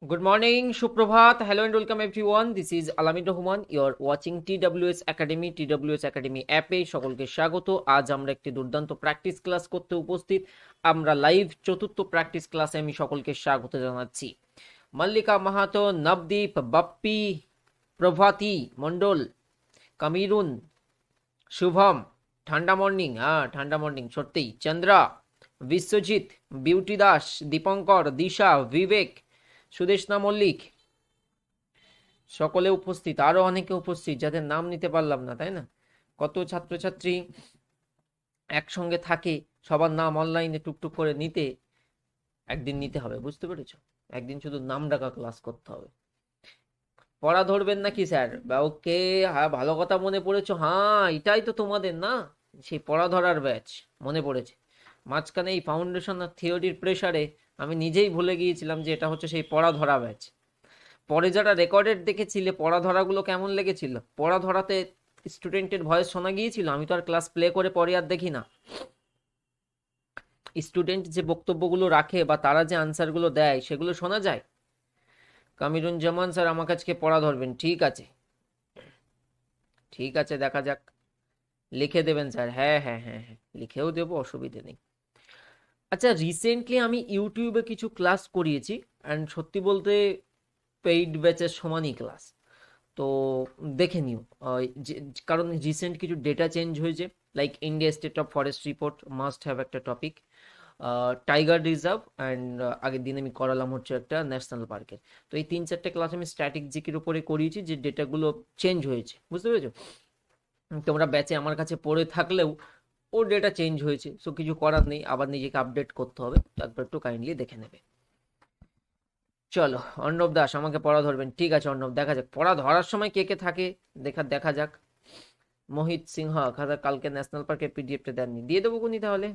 Good morning, Shubprabhat. Hello and welcome everyone. This is Alamid Rahman. You're watching TWS Academy. TWS Academy অ্যাপে সকলকে স্বাগত। আজ আমরা একটি দুর্দান্ত প্র্যাকটিস ক্লাস করতে উপস্থিত। আমরা লাইভ চতুর্থ প্র্যাকটিস ক্লাসে আমি সকলকে স্বাগত জানাচ্ছি। মল্লিকা মাহাতো, নবদীপ, বাপ্পি, প্রভাতী মণ্ডল, কামিরুন, শুভম, ঠান্ডা মর্নিং, ঠান্ডা মর্নিং সত্যিই, চন্দ্রা, বিশ্বজিৎ, বিউটি দাস, দীপঙ্কর, দিশা, বিবেক, সুদেশনা মল্লিক, সকলে উপস্থিত, আরো অনেকে উপস্থিত যাদের নাম নিতে পারলাম না, তাই না? কত ছাত্রছাত্রী একসঙ্গে থাকে, সবার নাম অনলাইনে টুকটুক করে নিতে একদিন নিতে হবে, বুঝতে পেরেছো? একদিন শুধু নাম ডাকা ক্লাস করতে হবে। পড়া ধরবেন নাকি স্যার? ওকে, হ্যাঁ ভালো কথা মনে পড়েছো। হ্যাঁ, এটাই তো তোমাদের না, সেই পড়া ধরার ব্যাচ। মনে পড়েছে, মাঝখানে এই ফাউন্ডেশন আর থিওরির প্রেসারে আমি নিজেই ভুলে গিয়েছিলাম যে এটা হচ্ছে সেই পড়া ধরা ব্যাচ। পরে যারা রেকর্ডেড দেখেছিলে পড়া ধরাগুলো কেমন লেগেছিল? পড়া ধরাতে স্টুডেন্টের ভয়েস শোনা গিয়েছিল? আমি তো আর ক্লাস প্লে করে পরে আর দেখি না। স্টুডেন্ট যে বক্তব্যগুলো রাখে বা তারা যে আনসারগুলো দেয় সেগুলো শোনা যায়। কামিরুজ্জামান স্যার আমাকে আজকে পড়া ধরবেন, ঠিক আছে ঠিক আছে, দেখা যাক। লিখে দেবেন স্যার? হ্যাঁ হ্যাঁ হ্যাঁ হ্যাঁ, লিখেও দেবো, অসুবিধে নেই। আচ্ছা, রিসেন্টলি আমি ইউটিউবে কিছু ক্লাস করিয়েছি, অ্যান্ড সত্যি বলতে পেইড ব্যাচের সমানই ক্লাস। তো দেখে নিও, কারণ রিসেন্ট কিছু ডেটা চেঞ্জ হয়েছে, like India state of forest report must have একটা টপিক, টাইগার রিজার্ভ, অ্যান্ড আগের দিন আমি করালাম হচ্ছে একটা ন্যাশনাল পার্কের। তো এই 3-4টে ক্লাস আমি স্ট্যাটিক জিকের উপরে করিয়েছি, যে ডেটাগুলো চেঞ্জ হয়েছে, বুঝতে পেরেছো? তোমরা ব্যাচে আমার কাছে পড়ে থাকলেও ও ডেটা চেঞ্জ হয়েছে, সো কিছু করার নেই, আবার নিজেকে আপডেট করতে হবে, তো একবার একটু কাইন্ডলি দেখে নেবে। চলো, অর্ণব দাস আমাকে পড়া ধরবেন, ঠিক আছে অর্ণব, দেখা যাক পড়া ধরার সময় কে কে থাকে, দেখা যাক। মোহিত সিংহ, খাতা কালকে ন্যাশনাল পার্কের পিডিএফটা দেননি, দিয়ে দেবো কোনি তাহলে।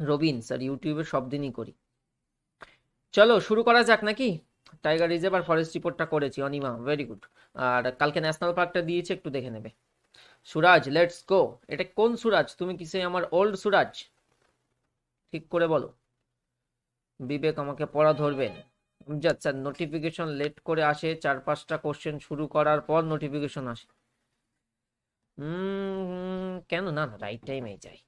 রবিন স্যার ইউটিউবে সব দিনই করি। চলো শুরু করা যাক নাকি? টাইগার রিজার্ভ আর ফরেস্ট রিপোর্টটা করেছি, অনিমা ভেরি গুড। আর কালকে ন্যাশনাল পার্কটা দিয়েছে, একটু দেখে নেবে। সুরাজ, লেটস গো। এটা কোন সুরাজ? তুমি কি সেই আমার ওল্ড সুরাজ? ঠিক করে বলো। বিবেক আমাকে পড়া ধরবেন। আচ্ছা, নোটিফিকেশন লেট করে আসে, 4-5টা কোশ্চেন শুরু করার পর নোটিফিকেশন আসে। কেন? না না, রাইট টাইমে যাই।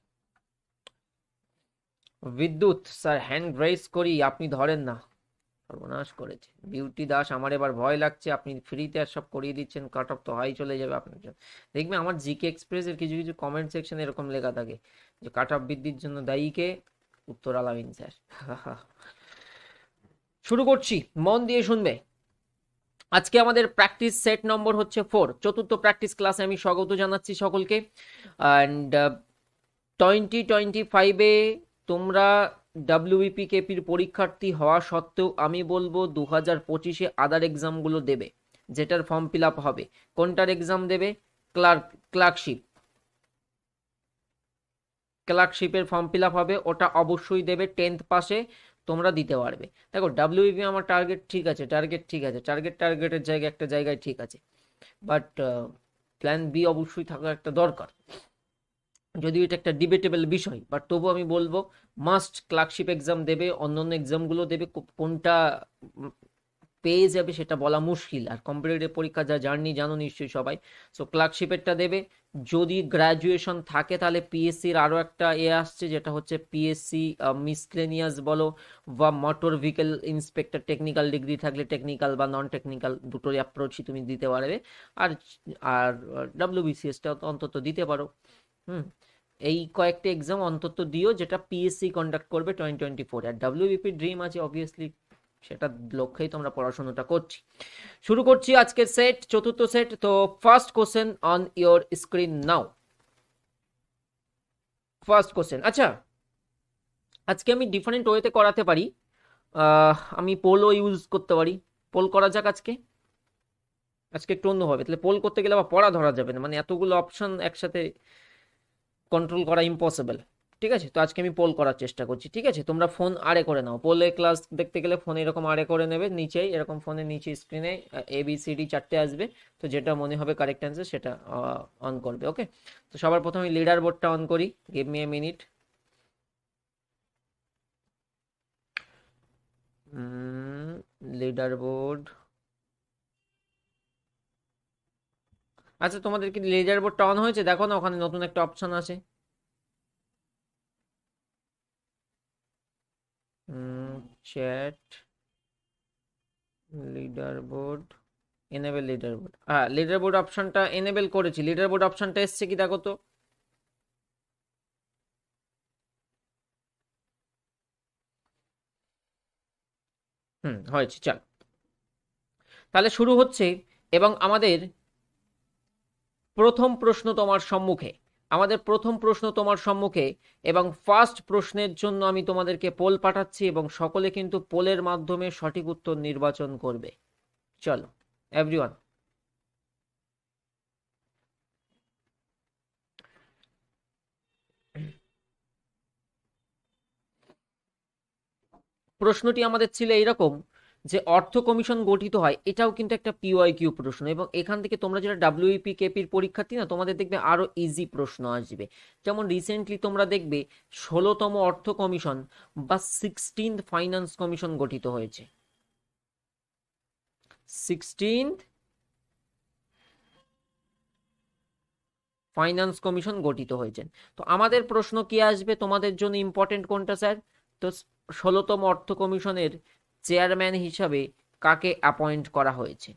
বিদ্যুৎ স্যার হ্যান্ড রেজ করি, আপনি ধরেন না, সর্বনাশ করেছে। বিউটি দাস, আমার এবার ভয় লাগছে, আপনি ফ্রিতে আর সব করিয়ে দিচ্ছেন, কাট অফ তো হাই চলে যাবে আপনার জন্য। দেখবে আমার জিকে এক্সপ্রেসের কিছু কিছু কমেন্ট সেকশনে এরকম লেখা থাকে যে কাট অফ বৃদ্ধির জন্য দায়ী কে? উত্তর আলামিন স্যার। শুরু করছি, মন দিয়ে শুনবে। আজকে আমাদের প্র্যাকটিস সেট নম্বর হচ্ছে 4, চতুর্থ প্র্যাকটিস ক্লাসে আমি স্বাগত জানাচ্ছি সকলকে। অ্যান্ড 2025-এ তোমরা ডাব্লিউবিপি কেপির পরীক্ষার্থী হওয়া সত্ত্বেও আমি বলবো 2025-এ আদার এক্সামগুলো দেবে, যেটার ফর্ম ফিল আপ হবে। কোনটার এক্সাম দেবে? ক্লার্কশিপ। ক্লার্কশিপের ফর্ম ফিল আপ হবে, ওটা অবশ্যই দেবে। 10th পাসে তোমরা দিতে পারবে। দেখো ডাব্লিউবিপি আমার টার্গেট ঠিক আছে, টার্গেটের জায়গায় একটা জায়গায় ঠিক আছে, বাট প্ল্যান বি অবশ্যই থাকা একটা দরকার। যদিও এটা একটা ডিবেটেবল বিষয়, বাট তবু আমি বলবো মাস্ট ক্লার্কশিপ এক্সাম দেবে। অন্যান্য এক্সামগুলো দেবে, কোনটা পেয়ে যাবে সেটা বলা মুশকিল, আর কম্পিটিটিভ পরীক্ষা যা জার্নি জানো নিশ্চয়ই সবাই। সো ক্লার্কশিপেরটা দেবে। যদি গ্র্যাজুয়েশন থাকে তাহলে পিএসসির আরও একটা আসছে, যেটা হচ্ছে পিএসসি মিসলেনিয়াস বলো বা motor vehicle inspector, technical degree থাকলে টেকনিক্যাল বা নন টেকনিক্যাল দুটোর অ্যাপ্রোচই তুমি দিতে পারবে। আর আর ডাব্লিউবিসিএসটা অন্তত দিতে পারো। হুম, এই কয়েকটা এক্সাম অন্তত দিও যেটা পিএসসি কন্ডাক্ট করবে 2024। আর ডাব্লিউবিপির ড্রিম আছে অবভিয়াসলি, সেটা লক্ষ্যেই তোমরা পড়াশোনাটা করছি। শুরু করছি আজকের সেট, চতুর্থ সেট। তো first question on your screen now. First question, আচ্ছা আজকে আমি ডিফারেন্ট ওয়েতে করাতে পারি। আমি পোলও ইউজ করতে পারি। পোল করা যাক আজকে। আজকে একটু অন্যভাবে, তাহলে পোল করতে গেলে আবার পড়া ধরা যাবে না, মানে এতগুলো অপশন একসাথে কন্ট্রোল করা ইম্পসিবল। ঠিক আছে, তো আজকে আমি পোল করার চেষ্টা করছি। ঠিক আছে, তোমরা ফোন আড়ে করে নাও। পোলে ক্লাস দেখতে গেলে ফোন এরকম আড়ে করে নেবে, নিচেই এরকম ফোনের নিচে স্ক্রিনে ABCD 4টে আসবে। তো যেটা মনে হবে কারেক্ট অ্যান্সার সেটা অন করবে। ওকে, তো সবার প্রথমে লিডার বোর্ডটা অন করি, give me a minute. Leader board. আচ্ছা, তোমাদের কি লিডার বোর্ডটা অন হয়েছে? দেখো না, ওখানে নতুন একটা অপশন আছে। Chat, leader board, enable leader board. হ্যাঁ, লিডার বোর্ড অপশনটা এনেবল করেছি। লিডার বোর্ড অপশনটা এসছে কি দেখো তো। হয়েছে। চল, তাহলে শুরু হচ্ছে। এবং আমাদের প্রথম প্রশ্ন তোমার সম্মুখে, এবং ফার্স্ট প্রশ্নের জন্য আমি তোমাদেরকে পোল পাঠাচ্ছি এবং সকলে কিন্তু পোলের মাধ্যমে সঠিক উত্তর নির্বাচন করবে। চলো এভরিওয়ান। প্রশ্নটি আমাদের ছিল এইরকম যে অর্থ কমিশন গঠিত হয়, এটাও কিন্তু একটা পিওয়াইকিউ প্রশ্ন, এবং এখান থেকে তোমরা যেটা ডাব্লিউপি কেপির পরীক্ষার্থী না, তোমাদের দেখবে আরো ইজি প্রশ্ন আসবে। যেমন রিসেন্টলি তোমরা দেখবে 16তম অর্থ কমিশন বা 16th ফাইন্যান্স কমিশন গঠিত হয়েছে। 16th ফাইন্যান্স কমিশন গঠিত হয়েছেন। তো আমাদের প্রশ্ন কি আসবে তোমাদের জন্য, ইম্পর্টেন্ট কোনটা স্যার? তো 16তম অর্থ কমিশনের চেয়ারম্যান হিসাবে কাকে অ্যাপয়েন্ট করা হয়েছে?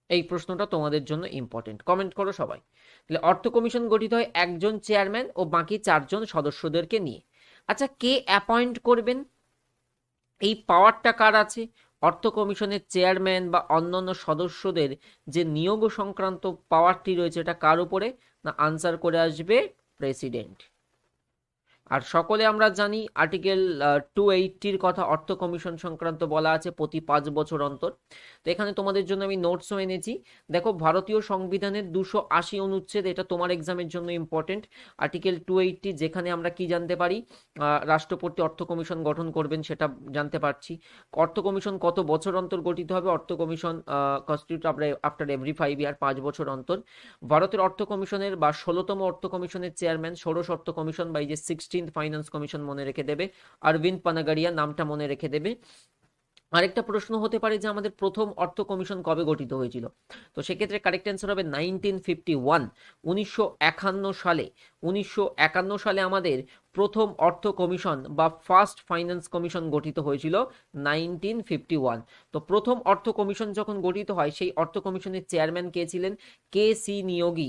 এই প্রশ্নটা তোমাদের জন্য ইম্পর্টেন্ট। কমেন্ট করো সবাই। তাহলে অর্থ কমিশন গঠিত হয় একজন চেয়ারম্যান ও বাকি 4জন সদস্যদেরকে নিয়ে। আচ্ছা, কে অ্যাপয়েন্ট করবেন? এই পাওয়ারটা কার আছে? অর্থ কমিশনের চেয়ারম্যান বা অন্যান্য সদস্যদের যে নিয়োগ সংক্রান্ত পাওয়ারটি রয়েছে, এটা কার উপরে? না, আনসার করে আসবে প্রেসিডেন্ট। আর সকলে আমরা জানি আর্টিকেল 280-র কথা, অর্থ কমিশন সংক্রান্ত বলা আছে প্রতি 5 বছর অন্তর। তো এখানে তোমাদের জন্য আমি নোটসও এনেছি। দেখো, ভারতীয় সংবিধানের 280 অনুচ্ছেদ, এটা তোমার এক্সামের জন্য ইম্পর্টেন্ট। আর্টিকেল 280, যেখানে আমরা কি জানতে পারি? রাষ্ট্রপতি অর্থ কমিশন গঠন করবেন, সেটা জানতে পারছি। অর্থ কমিশন কত বছর অন্তর গঠিত হবে? অর্থ কমিশন কনস্টিটিউট আফটার এভরি 5 ইয়ার, 5 বছর অন্তর। ভারতের অর্থ কমিশনের বা 16তম অর্থ কমিশনের চেয়ারম্যান, ষোড়শ অর্থ কমিশন বা এই যে 16th ফাইন্যান্স কমিশন মনে রেখে দেবে, অরবিন্দ পানাগারিয়া নামটা মনে রেখে দেবে। আরেকটা প্রশ্ন হতে পারে যে আমাদের প্রথম অর্থ কমিশন কবে গঠিত হয়েছিল? তো সেক্ষেত্রে কারেক্ট অ্যান্সার হবে 1951, 1951 সালে। 1951 সালে আমাদের প্রথম অর্থ কমিশন বা ফার্স্ট ফাইন্যান্স কমিশন গঠিত হয়েছিল 1951। তো প্রথম অর্থ কমিশন যখন গঠিত হয়, সেই অর্থ কমিশনের চেয়ারম্যান কে ছিলেন? K C Niyogi.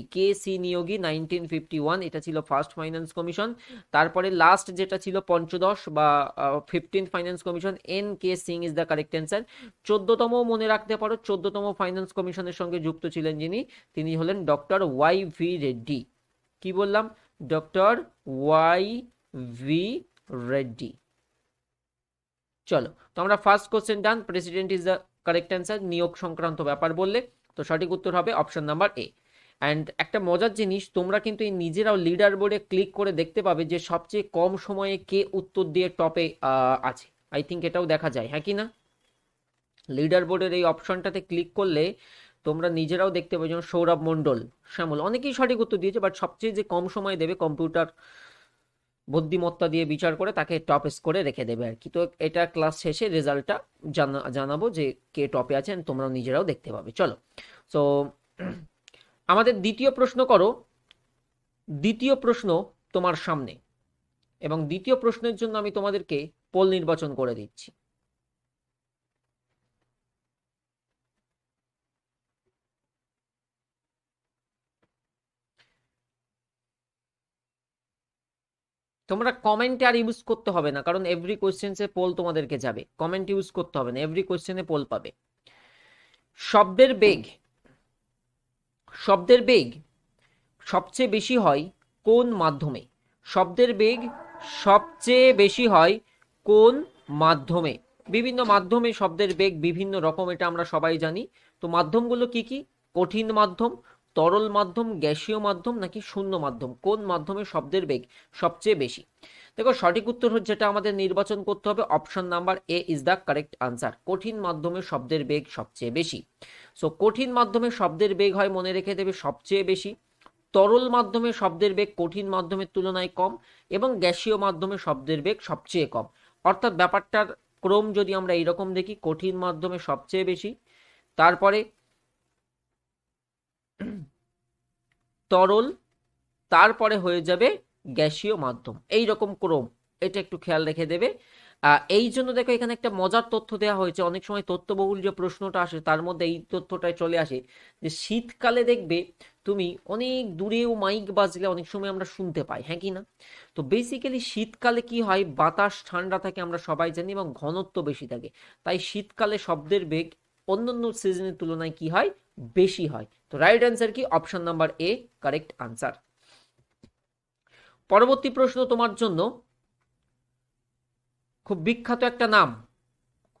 1951, এটা ছিল ফার্স্ট ফাইন্যান্স কমিশন। তারপরে লাস্ট যেটা ছিল পঞ্চদশ বা 15th finance commission, N K Singh is the correct answer. 14তম মনে রাখতে পারো, 14তম ফাইন্যান্স কমিশনের সঙ্গে যুক্ত ছিলেন যিনি, তিনি হলেন ডক্টর ওয়াই ভি রেড্ডি। কি বললাম? Doctor Y V Reddy. চলো, তো আমরা first question done, president is the correct answer. নিয়োগ সংক্রান্ত ব্যাপার বললে তো সঠিক উত্তর হবে অপশন নাম্বার এ। অ্যান্ড একটা মজার জিনিস, তোমরা কিন্তু এই নিজেরাও লিডার বোর্ডে ক্লিক করে দেখতে পাবে যে সবচেয়ে কম সময়ে কে উত্তর দিয়ে টপে আছে। আই থিঙ্ক এটাও দেখা যায়, হ্যাঁ কি না? লিডার বোর্ডের এই অপশনটাতে ক্লিক করলে তোমরা নিজেরাও দেখতে পাবে, যেমন সৌরভ মণ্ডল, শ্যামল, অনেকেই সঠিক উত্তর দিয়েছে, বাট সবচেয়ে যে কম সময় দেবে, কম্পিউটার বুদ্ধিমত্তা দিয়ে বিচার করে তাকে টপ স্কোরে রেখে দেবে আর কি। তো এটা ক্লাস শেষে রেজাল্টটা জানাবো যে কে টপে আছেন, তোমরাও নিজেরাও দেখতে পাবে। চলো, তো আমাদের দ্বিতীয় প্রশ্ন করো। দ্বিতীয় প্রশ্ন তোমার সামনে, এবং দ্বিতীয় প্রশ্নের জন্য আমি তোমাদেরকে পোল নির্বাচন করে দিচ্ছি। তোমরা কমেন্ট আর ইউজ করতে হবে না, কারণ এভরি কোশ্চেন্সে পোল তোমাদেরকে যাবে। কমেন্ট ইউজ করতে হবে না, এভরি কোশ্চেনে পোল পাবে। শব্দের বেগ, শব্দের বেগ সবচেয়ে বেশি হয় কোন মাধ্যমে? শব্দের বেগ সবচেয়ে বেশি হয় কোন মাধ্যমে? বিভিন্ন মাধ্যমে শব্দের বেগ বিভিন্ন রকম, এটা আমরা সবাই জানি। তো মাধ্যমগুলো কি কি? কঠিন মাধ্যম, তরল মাধ্যম, গ্যাসীয় মাধ্যম, নাকি শূন্য মাধ্যম? কোন মাধ্যমে শব্দের বেগ সবচেয়ে বেশি? দেখো, সঠিক উত্তর যেটা আমাদের নির্বাচন করতে হবে, option number A is the correct answer. কঠিন মাধ্যমে শব্দের বেগ সবচেয়ে বেশি। সো কঠিন মাধ্যমে শব্দের বেগ হয়, মনে রেখে দেবে, সবচেয়ে বেশি। তরল মাধ্যমে শব্দের বেগ কঠিন মাধ্যমের তুলনায় কম, এবং গ্যাসীয় মাধ্যমে শব্দের বেগ সবচেয়ে কম। অর্থাৎ ব্যাপারটার ক্রম যদি আমরা এইরকম দেখি, কঠিন মাধ্যমে সবচেয়ে বেশি, তারপরে তরল, তারপরে হয়ে যাবে গ্যাসীয় মাধ্যম, এই রকম ক্রম, এটা একটু খেয়াল রেখে দেবে। এই জন্য দেখো এখানে একটা মজার তথ্য দেওয়া হয়েছে, অনেক সময় তথ্যবহুল যে প্রশ্নটা আসে তার মধ্যে এই তথ্যটাই চলে আসে, যে শীতকালে দেখবে তুমি অনেক দূরেও মাইক বাজলে অনেক সময় আমরা শুনতে পাই, হ্যাঁ কি না? তো বেসিক্যালি শীতকালে কি হয়, বাতাস ঠান্ডা থাকে আমরা সবাই জানি এবং ঘনত্ব বেশি থাকে, তাই শীতকালে শব্দের বেগ অন্যান্য সিজনের তুলনায় কি হয়, বেশি হয়। তো রাইট অ্যান্সার কি, option number A correct answer. পরবর্তী প্রশ্ন তোমার জন্য, খুব বিখ্যাত একটা নাম,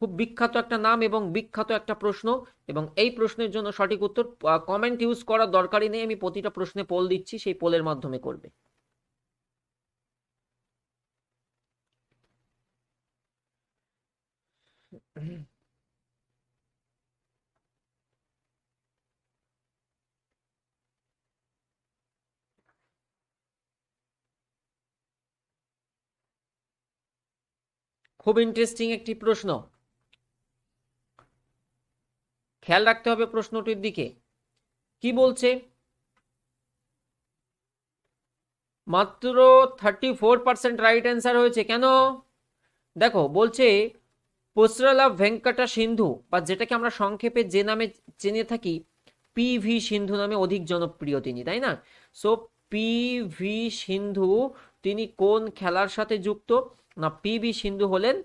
খুব বিখ্যাত একটা নাম এবং বিখ্যাত একটা প্রশ্ন, এবং এই প্রশ্নের জন্য সঠিক উত্তর কমেন্ট ইউজ করার দরকারই নেই, আমি প্রতিটা প্রশ্নে পোল দিচ্ছি, সেই পোলের মাধ্যমে করবে। খুব ইন্টারেস্টিং একটি প্রশ্ন, খেয়াল রাখতে হবে প্রশ্নটির দিকে। কি বলছে, মাত্র 34% রাইট অ্যান্সার হয়েছে। কেন? দেখো বলছে পুসরালা ভেঙ্কটা সিন্ধু, বা যেটাকে আমরা সংক্ষেপে যে নামে চিনে থাকি, পিভি সিন্ধু নামে অধিক জনপ্রিয় তিনি, তাই না? সো পিভি সিন্ধু তিনি কোন খেলার সাথে যুক্ত না? পিভি সিন্ধু হলেন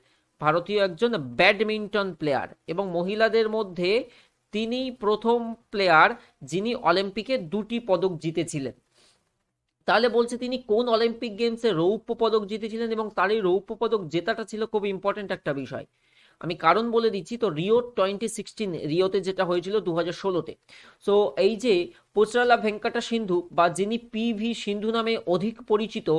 ভারতীয় একজন ব্যাডমিন্টন প্লেয়ার, এবং মহিলাদের মধ্যে তিনি প্রথম প্লেয়ার যিনি অলিম্পিকে 2টি পদক জিতেছিলেন। তাহলে বলছে তিনি কোন অলিম্পিক গেমসে রৌপ্য পদক জিতেছিলেন, এবং তার এই রৌপ্য পদক জেতাটা ছিল খুব ইম্পর্টেন্ট একটা বিষয়। আমি কারণ বলে দিচ্ছি, তো রিও 2016 রিওতে যেটা হয়েছিল 2016-তে। সো এই যে পুসরালা ভেঙ্কটা সিন্ধু, বা যিনি পিভি সিন্ধু নামে অধিক পরিচিত,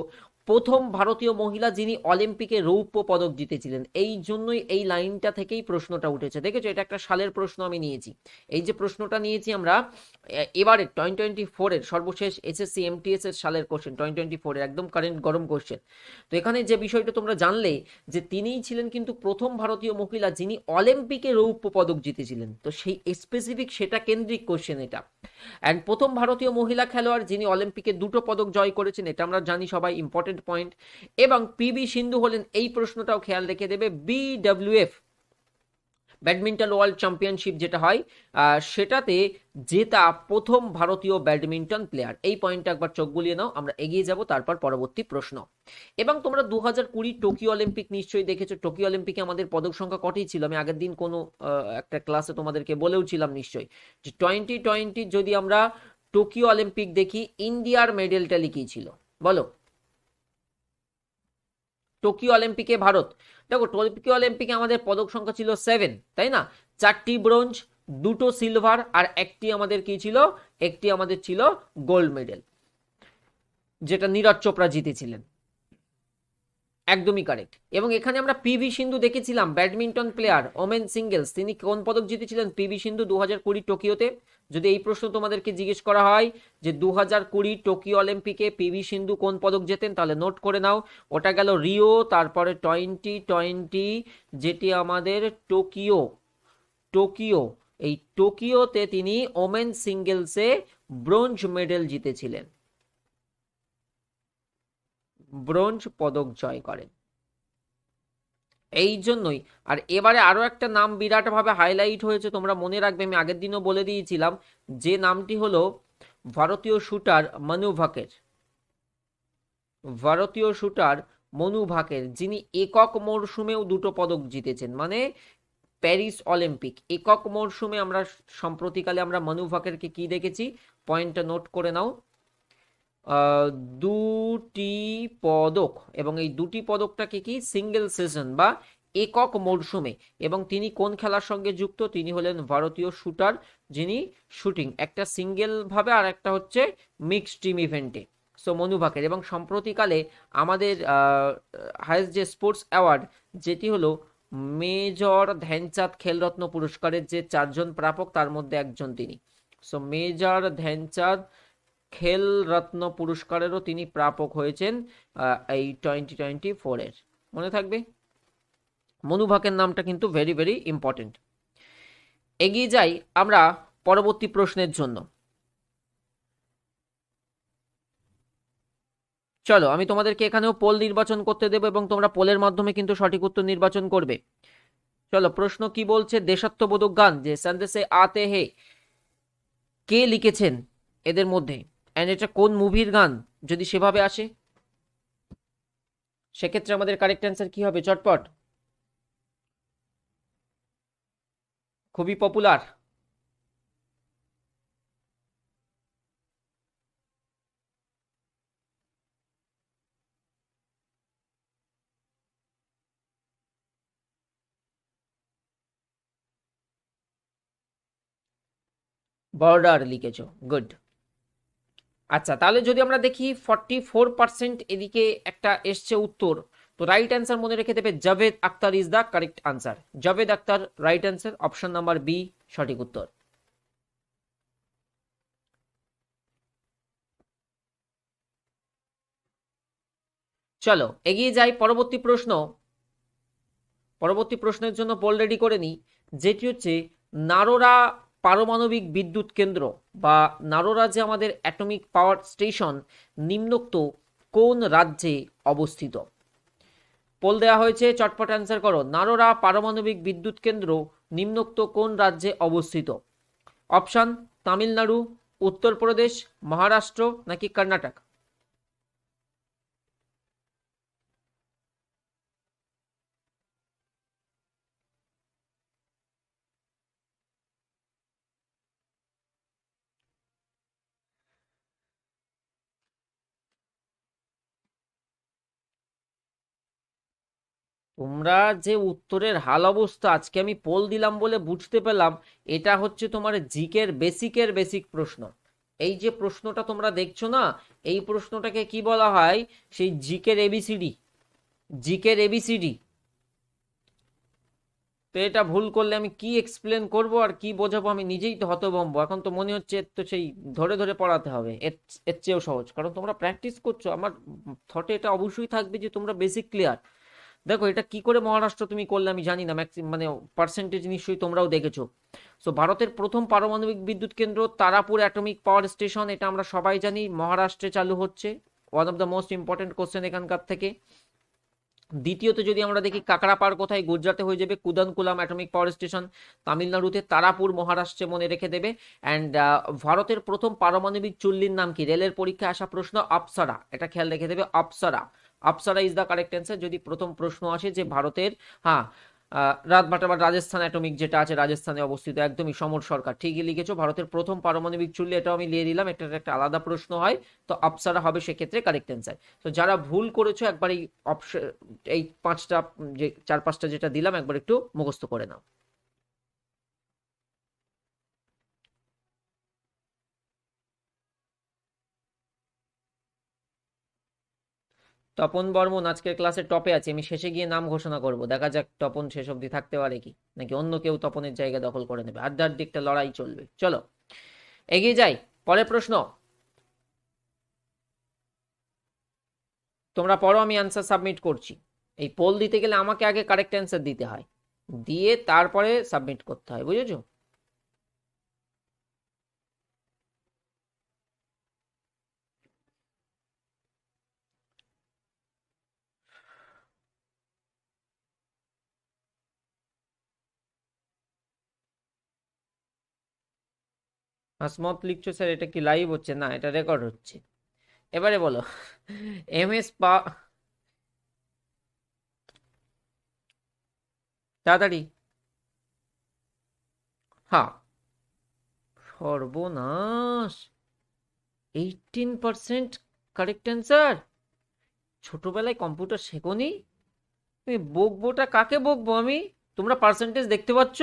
প্রথম ভারতীয় মহিলা যিনি অলিম্পিকে রৌপ্য পদক জিতেছিলেন, এই জন্যই এই লাইনটা থেকেই প্রশ্নটা উঠেছে। দেখেছো, এটা একটা সালের প্রশ্ন আমি নিয়েছি। এই যে প্রশ্নটা নিয়েছি আমরা এবারে 2024-এর সর্বশেষ এসএসসি এমটিএস এর সালের কোশ্চেন, 2024-এর একদম কারেন্ট গরম কোশ্চেন। তো এখানে যে বিষয়টা তোমরা জানলে, যে তিনিই ছিলেন কিন্তু প্রথম ভারতীয় মহিলা যিনি অলিম্পিকে রৌপ্য পদক জিতেছিলেন, তো সেই স্পেসিফিক সেটা কেন্দ্রিক কোশ্চেন এটা। অ্যান্ড প্রথম ভারতীয় মহিলা খেলোয়াড় যিনি অলিম্পিকে 2টো পদক জয় করেছেন, এটা আমরা জানি সবাই, ইম্পর্টেন্ট পয়েন্ট। এবং পিভি সিন্ধু হলেন, এই প্রশ্নটাও খেয়াল রেখে দেবে, বিডব্লিউএফ ব্যাডমিন্টন ওয়ার্ল্ড চ্যাম্পিয়নশিপ যেটা হয়, সেটাতে জেতা প্রথম ভারতীয় ব্যাডমিন্টন প্লেয়ার। এই পয়েন্টটা একবার চোখ বুলিয়ে নাও, আমরা এগিয়ে যাব তারপর পরবর্তী প্রশ্ন। এবং তোমরা 2020 টোকিও অলিম্পিক নিশ্চয়ই দেখেছো। টোকিও অলিম্পিকে আমাদের পদক সংখ্যা কতই ছিল, আমি আগের দিন কোনো একটা ক্লাসে তোমাদেরকে বলেও ছিলাম নিশ্চয়ই, যে 2020 যদি আমরা টোকিও অলিম্পিক দেখি, ইন্ডিয়ার মেডেলটা লিখেই ছিল, বলো। টোকিও অলিম্পিকে ভারত, দেখো টোকিও অলিম্পিকে আমাদের পদক সংখ্যা ছিল 7, তাই না? 4টি ব্রোঞ্জ, 2টো সিলভার, আর একটি আমাদের কি ছিল, একটি আমাদের ছিল গোল্ড মেডেল, যেটা নীরজ চোপড়া জিতেছিলেন। একদমই কারেক্ট। এবং এখানে আমরা পিভি সিন্ধু দেখেছিলাম, ব্যাডমিন্টন প্লেয়ার, ওমেন সিঙ্গেলস, তিনি কোন পদক জিতেছিলেন? পিভি সিন্ধু 2020 টোকিওতে। যদি এই প্রশ্ন তোমাদেরকে জিজ্ঞেস করা হয় যে 2020 টোকিও অলিম্পিকে পিভি সিন্ধু কোন পদক জেতেন, তাহলে নোট করে নাও, ওটা গেল রিও, তারপরে 2020 যেটি আমাদের টোকিও। টোকিও, এই টোকিওতে তিনি ওমেন সিঙ্গেলসে ব্রোঞ্জ মেডেল জিতেছিলেন, ব্রোঞ্জ পদক জয় করেন। এই জন্যই। আর এবারে আরো একটা নাম বিরাটভাবে হাইলাইট হয়েছে, তোমরা মনে রাখবে, আমি আগের দিনও বলে দিয়েছিলাম, যে নামটি হলো ভারতীয় শুটার মনু ভাকের। ভারতীয় শুটার মনু ভাকের, যিনি একক মরশুমেও 2টো পদক জিতেছেন, মানে প্যারিস অলিম্পিক একক মরশুমে আমরা সম্প্রতিকালে আমরা মনু ভাকেরকে কি দেখেছি, পয়েন্টটা নোট করে নাও, 2টি পদক, এবং এই 2টি পদকটাকে কি সিঙ্গেল সিজন বা একক মরশুমে। এবং তিনি কোন খেলার সঙ্গে যুক্ত? তিনি হলেন ভারতীয় শুটার যিনি শুটিং, একটা সিঙ্গেল ভাবে আর একটা হচ্ছে মিক্সড টিম ইভেন্টে। সো মনু ভাকের। এবং সম্প্রতিকালে আমাদের হাইয়েস্ট যে স্পোর্টস অ্যাওয়ার্ড, যেটি হলো মেজর ধ্যানচাঁদ খেলরত্ন পুরস্কারের যে 4জন প্রাপক, তার মধ্যে একজন তিনি। সো মেজর ধ্যানচাঁদ খেল রত্ন পুরস্কারেরও তিনি প্রাপক হয়েছেন এই 2024-এর, মনে থাকবে। মনু ভাকের নামটা কিন্তু ভেরি ভেরি ইম্পর্টেন্ট। এগিয়ে যাই আমরা পরবর্তী প্রশ্নের জন্য। চলো আমি তোমাদেরকে এখানেও পোল নির্বাচন করতে দেবো এবং তোমরা পোলের মাধ্যমে কিন্তু সঠিক উত্তর নির্বাচন করবে। চলো প্রশ্ন কি বলছে, দেশাত্মবোধক গান যে সন্দেশে আতে হে কে লিখেছেন এদের মধ্যে, এন্ড এটা কোন মুভির গান যদি সেভাবে আসে সেক্ষেত্রে আমাদের কারেক্ট অ্যান্সার কি হবে চটপট? খুবই পপুলার। বর্ডার লিখেছো, গুড। আচ্ছা তাহলে যদি আমরা দেখি 44% এদিকে একটা এসছে উত্তর, তো রাইট অ্যান্সার মনে রেখে দেবে Javed Akhtar is the correct answer. Javed Akhtar right answer, option number B সঠিক উত্তর। চলো এগিয়ে যাই পরবর্তী প্রশ্ন। পরবর্তী প্রশ্নের জন্য পোল রেডি করে নিই, যেটি হচ্ছে নারোরা পারমাণবিক বিদ্যুৎ কেন্দ্র বা নারোরা যে আমাদের অ্যাটমিক পাওয়ার স্টেশন নিম্নোক্ত কোন রাজ্যে অবস্থিত? পোল দেওয়া হয়েছে, চটপট অ্যান্সার করো। নারোরা পারমাণবিক বিদ্যুৎ কেন্দ্র নিম্নোক্ত কোন রাজ্যে অবস্থিত? অপশন তামিলনাড়ু, উত্তরপ্রদেশ, মহারাষ্ট্র নাকি কর্ণাটক? তোমরা যে উত্তরের হাল অবস্থা, আজকে আমি পোল দিলাম বলে বুঝতে পেলাম এটা হচ্ছে তোমার জিকের বেসিক প্রশ্ন। এই যে প্রশ্নটা তোমরা দেখছো না, এই প্রশ্নটাকে কি বলা হয়, সেই জিকের এবিসিডি। জিকের এবিসিডি। তো এটা ভুল করলে আমি কি এক্সপ্লেন করব আর কি বোঝাবো, আমি নিজেই তো হতভম্ব। এখন তো মনে হচ্ছে এর তো সেই ধরে ধরে পড়াতে হবে, এর চেয়েও সহজ, কারণ তোমরা প্র্যাকটিস করছো। আমার থটে এটা অবশ্যই থাকবে যে তোমরা বেসিক ক্লিয়ার। দেখো এটা কি করে মহারাষ্ট্র তুমি করলে আমি জানি না, মানে পার্সেন্টেজ নিশ্চয়ই তোমরাও দেখেছো। সো ভারতের প্রথম পারমাণবিক বিদ্যুৎ কেন্দ্র তারাপুর অ্যাটমিক পাওয়ার স্টেশন, এটা আমরা সবাই জানি মহারাষ্ট্রে চালু হচ্ছে। One of the most important question এখানকার থেকে। দ্বিতীয়ত যদি আমরা দেখি কাকড়াপাড় কোথায়, গুজরাটে হয়ে যাবে কুদানকুলাম অ্যাটমিক পাওয়ার স্টেশন। তামিলনাড়ুতে তারাপুর, মহারাষ্ট্রে মনে রেখে দেবে। অ্যান্ড ভারতের প্রথম পারমাণবিক চুল্লির নাম কি? রেলের পরীক্ষায় আসা প্রশ্ন, অপ্সরা, এটা খেয়াল রেখে দেবে, অপ্সরা। অপ্সরা ইজ দ্য কারেক্ট অ্যান্সার যদি প্রথম প্রশ্ন আসে যে ভারতের। হ্যাঁ, রাতবাটা বা রাজস্থান অ্যাটমিক যেটা আছে রাজস্থানে অবস্থিত, একদমই সমর সরকার ঠিকই লিখেছো। ভারতের প্রথম পারমাণবিক চুল্লি, এটাও আমি লিয়ে দিলাম, এটা একটা আলাদা প্রশ্ন হয়। তো অপ্সরা হবে সেক্ষেত্রে কারেক্ট অ্যান্সার। তো যারা ভুল করেছো একবার এই অপশন, এই পাঁচটা, যে চার পাঁচটা যেটা দিলাম একবার একটু মুখস্থ করে নাও। তপন বর্মন আজকের ক্লাসে টপে আছে, আমি শেষে গিয়ে নাম ঘোষণা করব, দেখা যাক তপন শেষ অবধি থাকতে পারে কি নাকি অন্য কেউ তপনের জায়গা দখল করে নেবে। আধ্যাত্মিক একটা লড়াই চলবে। চলো এগিয়ে যাই, পরের প্রশ্ন। তোমরা পড়ো, আমি অ্যান্সার সাবমিট করছি। এই পোল দিতে গেলে আমাকে আগে কারেক্ট অ্যান্সার দিতে হয়, দিয়ে তারপরে সাবমিট করতে হয়, বুঝেছো? হাসমত লিখছো স্যার, এটা কি লাইভ হচ্ছে? না, এটা রেকর্ড হচ্ছে। এবারে বলো। এম এস পা, তাড়াতাড়ি। হ্যাঁ, সর্বনাশ, 18% কারেক্ট অ্যান্সার। ছোটবেলায় কম্পিউটার শেখোনি? তুমি বকবোটা কাকে বকবো আমি? তোমরা পার্সেন্টেজ দেখতে পাচ্ছ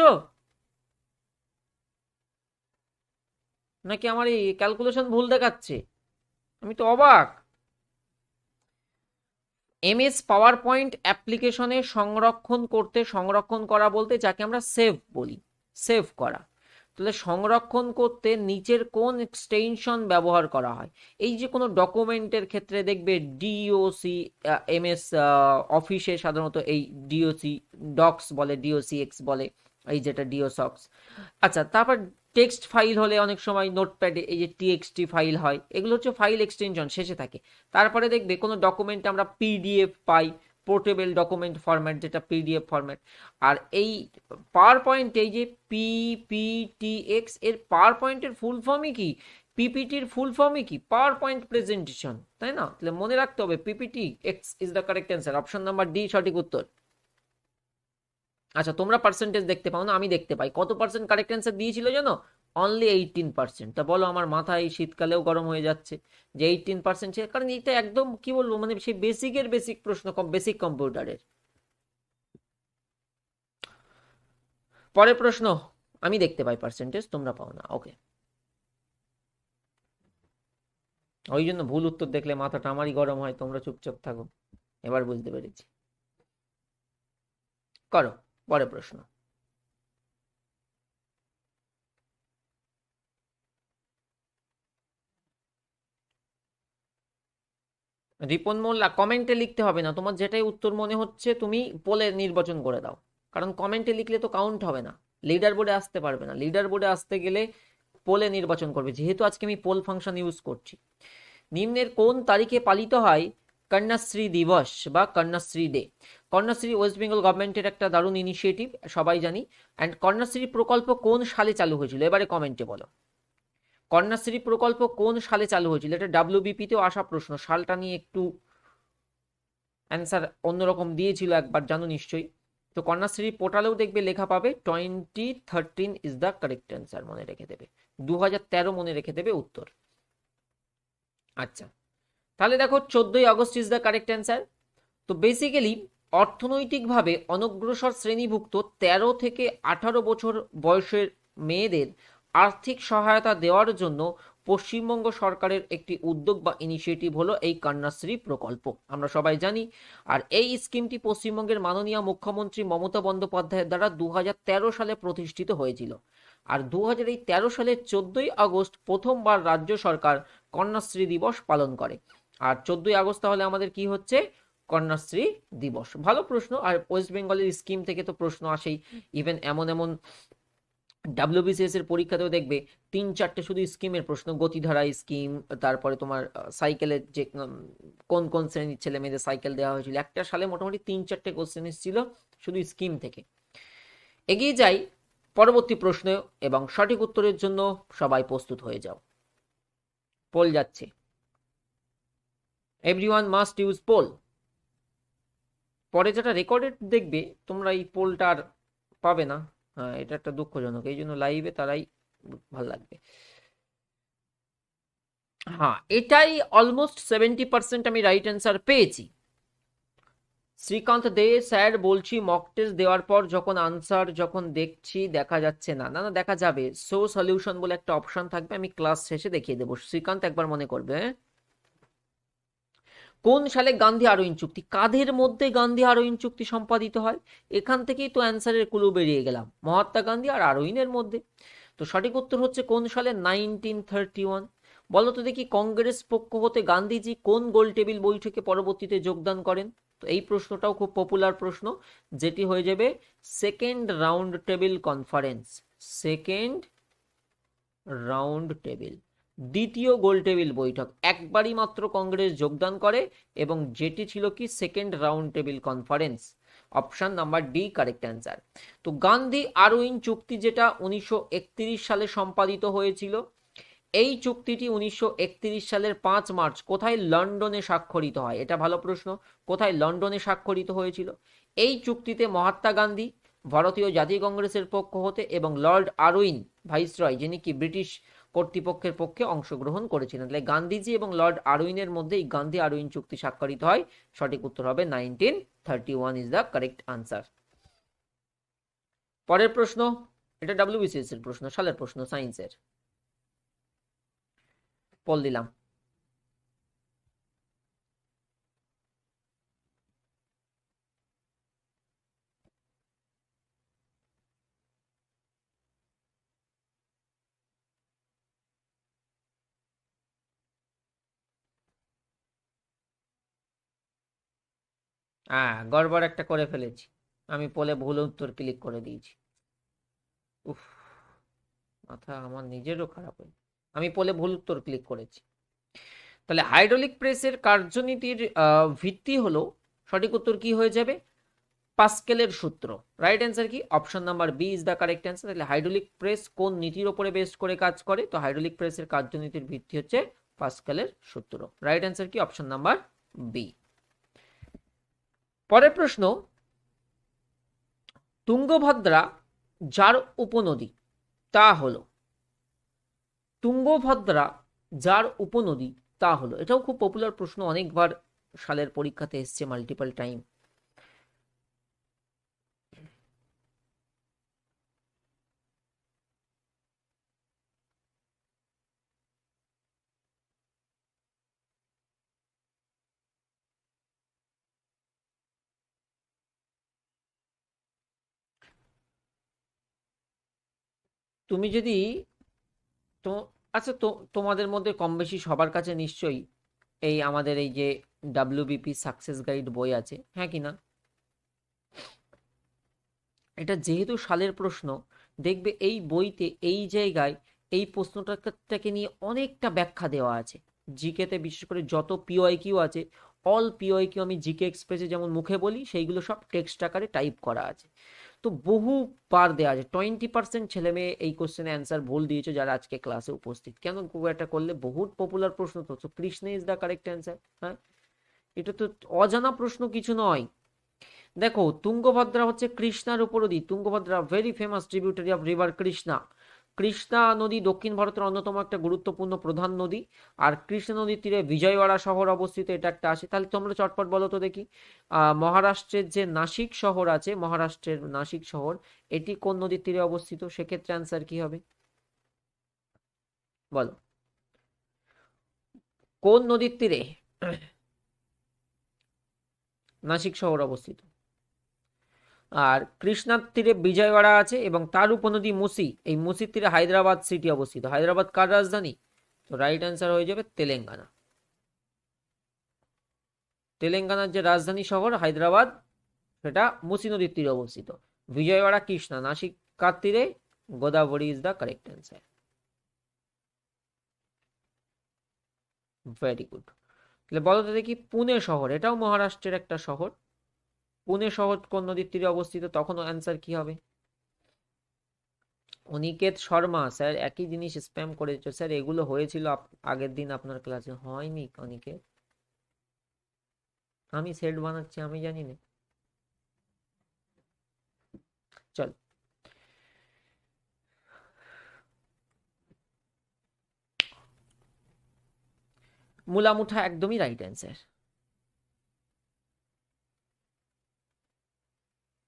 নাকি আমার এই ক্যালকুলেশন ভুল দেখাচ্ছে? আমি তো অবাক। এমএস পাওয়ার পয়েন্ট অ্যাপ্লিকেশনে সংরক্ষণ করতে, সংরক্ষণ করা বলতে যাকে আমরা সেভ বলি, সেভ করা। তাহলে সংরক্ষণ করতে নিচের কোন এক্সটেনশন ব্যবহার করা হয়? এই যে কোনো ডকুমেন্টের ক্ষেত্রে দেখবে ডিওসি, এমএস অফিসে সাধারণত এই ডিওসি ডক্স বলে, ডিওসি এক্স বলে, এই যেটা ডিওসক্স। আচ্ছা, তারপর টেক্সট ফাইল হলে অনেক সময় নোটপ্যাডে এই যে টিএক্সটি ফাইল হয়, এগুলো হচ্ছে ফাইল এক্সটেনশন, শেষে থাকে। তারপরে দেখবে কোনো ডকুমেন্ট আমরা পিডিএফ পাই, পোর্টেবল ডকুমেন্ট ফরম্যাট, যেটা পিডিএফ ফরম্যাট। আর এই পাওয়ার পয়েন্ট, এই যে পিপিটিএক্স, এর পাওয়ার পয়েন্টের ফুল ফর্মই কি? পিপিটির ফুল ফর্মই কি? পাওয়ার পয়েন্ট প্রেজেন্টেশন, তাই না? তাহলে মনে রাখতে হবে PPT x is the correct answer, option number D সঠিক উত্তর। আচ্ছা, তোমরা পার্সেন্টেজ দেখতে পাও না, আমি দেখতে পাই। কত পার্সেন্ট কারেক্ট অ্যান্সার দিয়েছিল জানো? অনলি 18%। তা বলো, আমার মাথা এই শীতকালেও গরম হয়ে যাচ্ছে যে 18%, কারণ এটা একদম কি বলবো, মানে সেই বেসিকের বেসিক প্রশ্ন, বেসিক কম্পিউটারের। পরের প্রশ্ন, আমি দেখতে পাই পার্সেন্টেজ, তোমরা পাও না, ওকে। ওই জন্য ভুল উত্তর দেখলে মাথাটা আমারই গরম হয়, তোমরা চুপচাপ থাকো। এবার বুঝতে পেরেছি। করো পরের প্রশ্ন। রিপন মোল্লা, কমেন্টে লিখতে হবে না, তোমার যেটাই উত্তর মনে হচ্ছে তুমি পোলে নির্বাচন করে দাও, কারণ কমেন্টে লিখলে তো কাউন্ট হবে না, লিডার বোর্ডে আসতে পারবে না। লিডার বোর্ডে আসতে গেলে পোলে নির্বাচন করবে, যেহেতু আজকে আমি পোল ফাংশন ইউজ করছি। নিম্নের কোন তারিখে পালিত হয় কন্যাশ্রী দিবস বা কন্যাশ্রী ডে? কন্যাশ্রী ওয়েস্ট বেঙ্গল গভর্নমেন্টের একটা দারুণ ইনিশিয়েটিভ, সবাই জানি। অ্যান্ড কন্যাশ্রী প্রকল্প কোন সালে চালু হয়েছিল? এবারে কমেন্টে বলো, কন্যাশ্রী প্রকল্প কোন সালে চালু হয়েছিল? এটা ডাব্লিউবিপিতেও আসা প্রশ্ন, সালটা নিয়ে একটু অ্যান্সার অন্যরকম দিয়েছিল একবার, জানো নিশ্চয়ই। তো কন্যাশ্রী পোর্টালেও দেখবে লেখা পাবে 2013 ইজ দ্য কারেক্ট অ্যান্সার, মনে রেখে দেবে। 2013 মনে রেখে দেবে উত্তর। আচ্ছা, তাহলে দেখো 14 August is the correct answer. তো বেসিক্যালি অর্থনৈতিকভাবে অনগ্রসর শ্রেণীভুক্ত 13 থেকে 18 বছর বয়সের মেয়েদের আর্থিক সহায়তা দেওয়ার জন্য পশ্চিমবঙ্গ সরকারের একটি উদ্যোগ বা ইনিশিয়েটিভ হলো এই কন্যাশ্রী প্রকল্প, আমরা সবাই জানি। আর এই স্কিমটি পশ্চিমবঙ্গের মাননীয় মুখ্যমন্ত্রী মমতা বন্দ্যোপাধ্যায়ের দ্বারা 2013 সালে প্রতিষ্ঠিত হয়েছিল। আর 2013 সালের 14 আগস্ট প্রথমবার রাজ্য সরকার কন্যাশ্রী দিবস পালন করে। আর 14 আগস্ট তাহলে আমাদের কি হচ্ছে? কন্যাশ্রী দিবস। ভালো প্রশ্ন। আর ওয়েস্ট বেঙ্গলের স্কিম থেকে তো প্রশ্ন আসেই, ইভেন এমন এমন ডাব্লিউবিসিএস এর পরীক্ষাতেও দেখবে 3-4টে শুধু স্কিমের প্রশ্ন, গতিধারা স্কিম, তারপরে তোমার সাইকেলের যে কোন কোন শ্রেণীর ছেলে মেয়েদের সাইকেল দেওয়া হয়েছিল, একটা সালে মোটামুটি 3-4টে কোশ্চেন এসেছিল শুধু স্কিম থেকে। এগিয়ে যাই পরবর্তী প্রশ্ন, এবং সঠিক উত্তরের জন্য সবাই প্রস্তুত হয়ে যাও। পোল যাচ্ছে, এভরিওয়ান মাস্ট ইউজ পোল। পরে যেটা রেকর্ডেড দেখবে তোমরা, এই পোলটার পাবে না। হ্যাঁ, এটা একটা দুঃখজনক, এই জন্য লাইভে তারাই ভাল লাগবে। হ্যাঁ, এটাই অলমোস্ট 70% আমি রাইট অ্যান্সার পেয়েছি। শ্রীকান্ত দে, স্যার বলছি মক টেস্ট দেওয়ার পর যখন আনসার যখন দেখছি দেখা যাচ্ছে না। না না, দেখা যাবে, সো সলিউশন বলে একটা অপশন থাকবে, আমি ক্লাস শেষে দেখিয়ে দেবো। শ্রীকান্ত একবার মনে করবে, হ্যাঁ। কোন সালে গান্ধী আরোইন চুক্তি, কাদের মধ্যে গান্ধী আরোইন চুক্তি সম্পাদিত হয়? এখান থেকেই তো অ্যান্সারের ক্লু বেরিয়ে গেলাম, মহাত্মা গান্ধী আর আরোইনের মধ্যে। তো সঠিক উত্তর হচ্ছে কোন সালে? 1931। বলো তো দেখি, কংগ্রেস পক্ষ হতে গান্ধীজি কোন গোল টেবিল বৈঠকে পরবর্তীতে যোগদান করেন? তো এই প্রশ্নটাও খুব পপুলার প্রশ্ন, যেটি হয়ে যাবে second round table conference. Second round table, দ্বিতীয় গোল টেবিল বৈঠক, একবারই মাত্র কংগ্রেস যোগদান করে, এবং যেটি ছিল কি second round table conference. Option number D correct answer. তো গান্ধী আরউইন চুক্তি যেটা 1931 সালে সম্পাদিত হয়েছিল, এই চুক্তিটি 1931 সালের 5 মার্চ কোথায়? লন্ডনে স্বাক্ষরিত হয়। এটা ভালো প্রশ্ন, কোথায় লন্ডনে স্বাক্ষরিত হয়েছিল? এই চুক্তিতে মহাত্মা গান্ধী ভারতীয় জাতীয় কংগ্রেসের পক্ষ হতে এবং লর্ড আরউইন ভাইসরয়, যিনি কি ব্রিটিশ কর্তৃপক্ষের পক্ষে অংশগ্রহণ করেছিলেন। তাহলে গান্ধীজি এবং লর্ড আরউইনের মধ্যে এই গান্ধী আরউইন চুক্তি স্বাক্ষরিত হয়। সঠিক উত্তর হবে 1931 ইজ দ্য কারেক্ট আনসার। পরের প্রশ্ন, এটা ডাব্লিউবিসিএস এর প্রশ্ন, সালের প্রশ্ন, সায়েন্সের। বল দিলাম। হ্যাঁ, গড়বড় একটা করে ফেলেছি। আমি পোলে ভুল উত্তর ক্লিক করে দিয়েছি। উফ, মাথা আমার নিজেরও খারাপ হয়ে, আমি পোলে ভুল উত্তর ক্লিক করেছি। তাহলে হাইড্রোলিক প্রেসের কার্যনীতির ভিত্তি হলো, সঠিক উত্তর কি হয়ে যাবে? পাস্কেলের সূত্র। রাইট অ্যান্সার কি? Option number B is the correct answer. তাহলে হাইড্রোলিক প্রেস কোন নীতির উপরে বেস করে কাজ করে? তো হাইড্রোলিক প্রেসের কার্যনীতির ভিত্তি হচ্ছে পাস্কেলের সূত্র। রাইট অ্যান্সার কি? Option number B. পরের প্রশ্ন, তুঙ্গভদ্রা যার উপনদী তা হলো, তুঙ্গভদ্রা যার উপনদী তা হলো, এটাও খুব পপুলার প্রশ্ন, অনেকবার সালের পরীক্ষাতে এসছে, মাল্টিপল টাইম। তুমি যদি, তো আচ্ছা, তো তোমাদের মধ্যে কম বেশি সবার কাছে নিশ্চয়ই এই আমাদের এই যে ডাব্লিউবিপি সাকসেস গাইড বই আছে, হ্যাঁ কি না? এটা যেহেতু সালের প্রশ্ন, দেখবে এই বইতে এই জায়গায় এই প্রশ্নটাকে নিয়ে অনেকটা ব্যাখ্যা দেওয়া আছে। জিকেতে বিশেষ করে যত পিওআইকিউ আছে, অল পিওআইকিউ আমি জিকে এক্সপ্রেসে যেমন মুখে বলি, সেইগুলো সব টেক্সট আকারে টাইপ করা আছে। তো বহুবার দেওয়া আছে। 20% ছেলে মেয়ে এই কোশ্চেনে অ্যান্সার ভুল দিয়েছে যারা আজকে ক্লাসে উপস্থিত। কেন খুব একটা করলে, বহুত পপুলার প্রশ্ন তো। তো Krishna is the correct answer. হ্যাঁ, এটা তো অজানা প্রশ্ন কিছু নয়। দেখো, তুঙ্গভদ্রা হচ্ছে কৃষ্ণার উপনদী। Tungabhadra very famous tributary of river Krishna. Krishna নদী দক্ষিণ ভারতের অন্যতম একটা গুরুত্বপূর্ণ প্রধান নদী। আর কৃষ্ণা নদীর তীরে বিজয়ওয়াড়া শহর অবস্থিত, এটা একটা আসে। তাহলে তোমরা চটপট বলো তো দেখি, মহারাষ্ট্রের যে নাসিক শহর আছে, মহারাষ্ট্রের নাসিক শহর, এটি কোন নদীর তীরে অবস্থিত? সেক্ষেত্রে অ্যান্সার কি হবে বলো? কোন নদীর তীরে নাসিক শহর অবস্থিত? আর কৃষ্ণার তীরে বিজয়ওয়াড়া আছে এবং তার উপনদী মুসি। এই মুসির তীরে হায়দ্রাবাদ সিটি অবস্থিত। হায়দ্রাবাদ কার রাজধানী? তো রাইট অ্যান্সার হয়ে যাবে তেলেঙ্গানা। তেলেঙ্গানার যে রাজধানী শহর হায়দ্রাবাদ, সেটা মুসি নদীর তীরে অবস্থিত। বিজয়ওয়াড়া কৃষ্ণা, নাসিক কার তীরে? Godavari is the correct answer. Very good. তাহলে বলো তো দেখি, পুনে শহর, এটাও মহারাষ্ট্রের একটা শহর, পুনে শহর কোন নদীর তীরে অবস্থিত? তখন অ্যান্সার কি হবে? অনিকেত শর্মা স্যার, একই জিনিস স্প্যাম করেছো স্যার। এগুলো হয়েছিল আগের দিন আপনার ক্লাসে, হয়নি অনিকেত? আমি সেট বানাচ্ছি, আমি জানি না। চল, মুলামুঠা একদমই রাইট অ্যান্সার।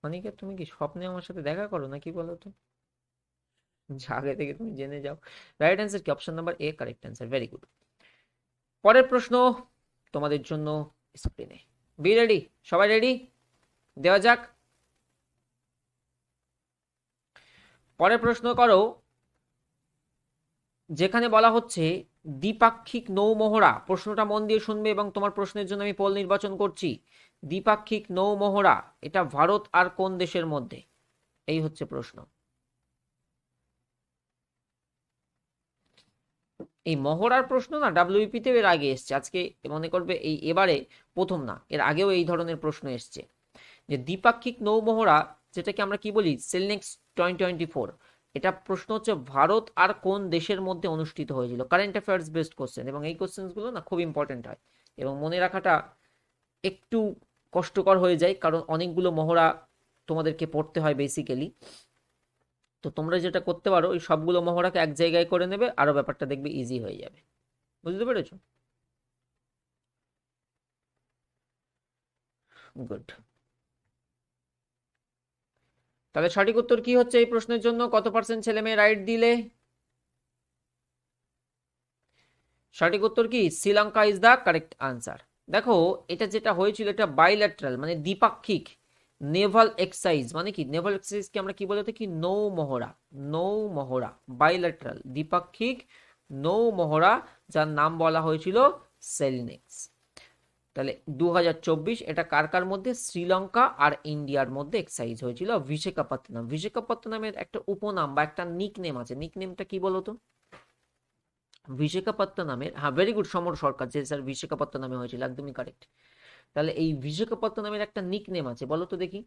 অনিকেত, তুমি কি স্বপ্নে আমার সাথে দেখা করো নাকি বলো তো? আগে থেকে তুমি জেনে যাও। রাইট অ্যান্সার কি? Option number A correct answer. Very good. পরের প্রশ্ন তোমাদের জন্য স্ক্রিনে। Be ready? সবাই রেডি? দেওয়া যাক। পরের প্রশ্ন করো, যেখানে বলা হচ্ছে দ্বিপাক্ষিক নৌমহড়া, প্রশ্নটা মন দিয়ে শুনবে এবং তোমার প্রশ্নের জন্য আমি পোল নির্বাচন করছি। দ্বিপাক্ষিক নৌমহড়া এটা ভারত আর কোন দেশের মধ্যে? এই হচ্ছে প্রশ্ন। এই মহড়ার প্রশ্ন না ডাব্লিউপি তে এর আগে এসছে, আজকে মনে করবে এই এবারে প্রথম না, এর আগেও এই ধরনের প্রশ্ন এসছে। যে দ্বিপাক্ষিক নৌমহড়া, যেটাকে আমরা কি বলি সেলনেক্স 2024, এটা প্রশ্ন হচ্ছে ভারত আর কোন দেশের মধ্যে অনুষ্ঠিত হয়েছিল। কারেন্ট অ্যাফেয়ার্স বেসড কোশ্চেন, এবং এই কোশ্চেনগুলো না খুব ইম্পর্টেন্ট হয় এবং মনে রাখাটা একটু কষ্টকর হয়ে যায়, কারণ অনেকগুলো মহড়া তোমাদেরকে পড়তে হয় বেসিক্যালি। তো তোমরা যেটা করতে পারো, ওই সবগুলো মহড়াকে এক জায়গায় করে নেবে, আরো ব্যাপারটা দেখবে ইজি হয়ে যাবে। বুঝতে পেরেছো? গুড। তাহলে সঠিক উত্তর কি হচ্ছে এই প্রশ্নের জন্য? কত পার্সেন্ট ছেলে মেয়ে রাইট দিলে? সঠিক উত্তর কি? Sri Lanka is the correct answer. দেখো, এটা যেটা হয়েছিল, এটা বাইল্যাটারাল মানে দ্বিপাক্ষিক নেভাল এক্সারসাইজ। মানে কি নেভাল এক্সারসাইজ কি আমরা কি বলে থাকি? নৌ মহড়া। নৌ মহড়া বাইল্যাটারাল দ্বিপাক্ষিক নৌ মহড়া, যার নাম বলা হয়েছিল সেলিনেক্স। তাহলে 2024 এটা কার কার মধ্যে? শ্রীলঙ্কা আর ইন্ডিয়ার মধ্যে এক্সারসাইজ হয়েছিল বিশাখাপত্তনম। বিশাখাপত্তনমের একটা উপনাম বা একটা নিক নেম আছে, নিক নেমটা কি বলতো? বিশাখাপত্তনমের, হ্যাঁ ভেরি গুড, সমর সরকার, যে স্যার বিশাখাপত্তনমে হয়েছিল, একদমই কারেক্ট। তাহলে এই বিশাখাপত্তনমের একটা নিক নেম আছে, বলো তো দেখি।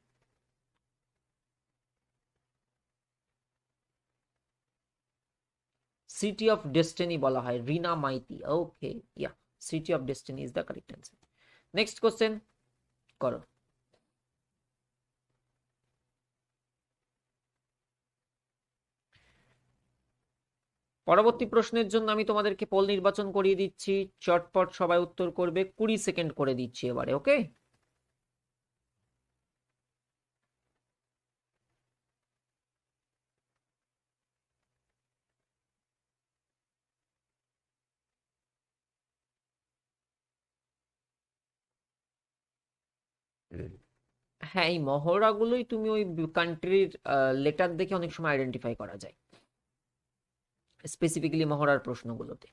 সিটি অফ ডেস্টিনি বলা হয়, Rina Maiti. Okay, yeah, city of destiny is the correct answer. Next question করো। পরবর্তী প্রশ্নের জন্য আমি তোমাদেরকে পোল নির্বাচন করিয়ে দিচ্ছি, চটপট সবাই উত্তর করবে, 20 সেকেন্ড করে দিচ্ছি এবারে, ওকে? হ্যাঁ, এই মহড়াগুলোই তুমি ওই কান্ট্রির লেটার দেখে অনেক সময় আইডেন্টিফাই করা যায়, স্পেসিফিক্যালি মহড়ার প্রশ্নগুলোতে।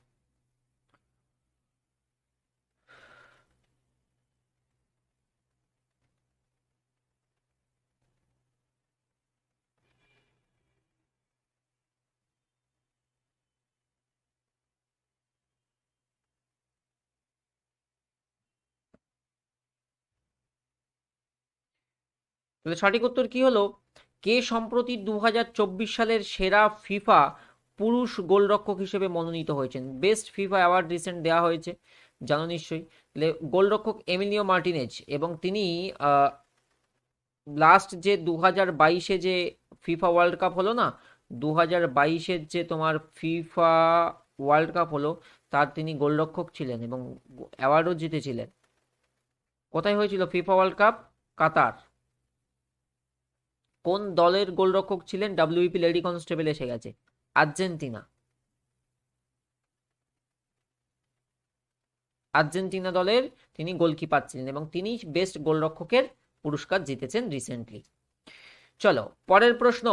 তাহলে সঠিক উত্তর কি হলো? কে সম্প্রতি 2024 সালের সেরা ফিফা পুরুষ গোলরক্ষক হিসেবে মনোনীত হয়েছেন? বেস্ট ফিফা অ্যাওয়ার্ড রিসেন্ট দেওয়া হয়েছে, জানো নিশ্চয়ই। তাহলে গোলরক্ষক এমিলিও মার্টিনেজ, এবং তিনি লাস্ট যে 2022-এ যে ফিফা ওয়ার্ল্ড কাপ হলো না, 2022-এর যে তোমার ফিফা ওয়ার্ল্ড কাপ হলো, তার তিনি গোলরক্ষক ছিলেন এবং অ্যাওয়ার্ডও জিতেছিলেন। কোথায় হয়েছিল ফিফা ওয়ার্ল্ড কাপ? কাতার। কোন দলের গোলরক্ষক ছিলেন? ডাব্লিউপি লেডি কনস্টেবল এসে গেছে, আর্জেন্টিনা। আর্জেন্টিনা দলের তিনি গোলকিপার ছিলেন এবং তিনি বেস্ট গোলরক্ষকের পুরস্কার জিতেছেন রিসেন্টলি। চলো পরের প্রশ্ন।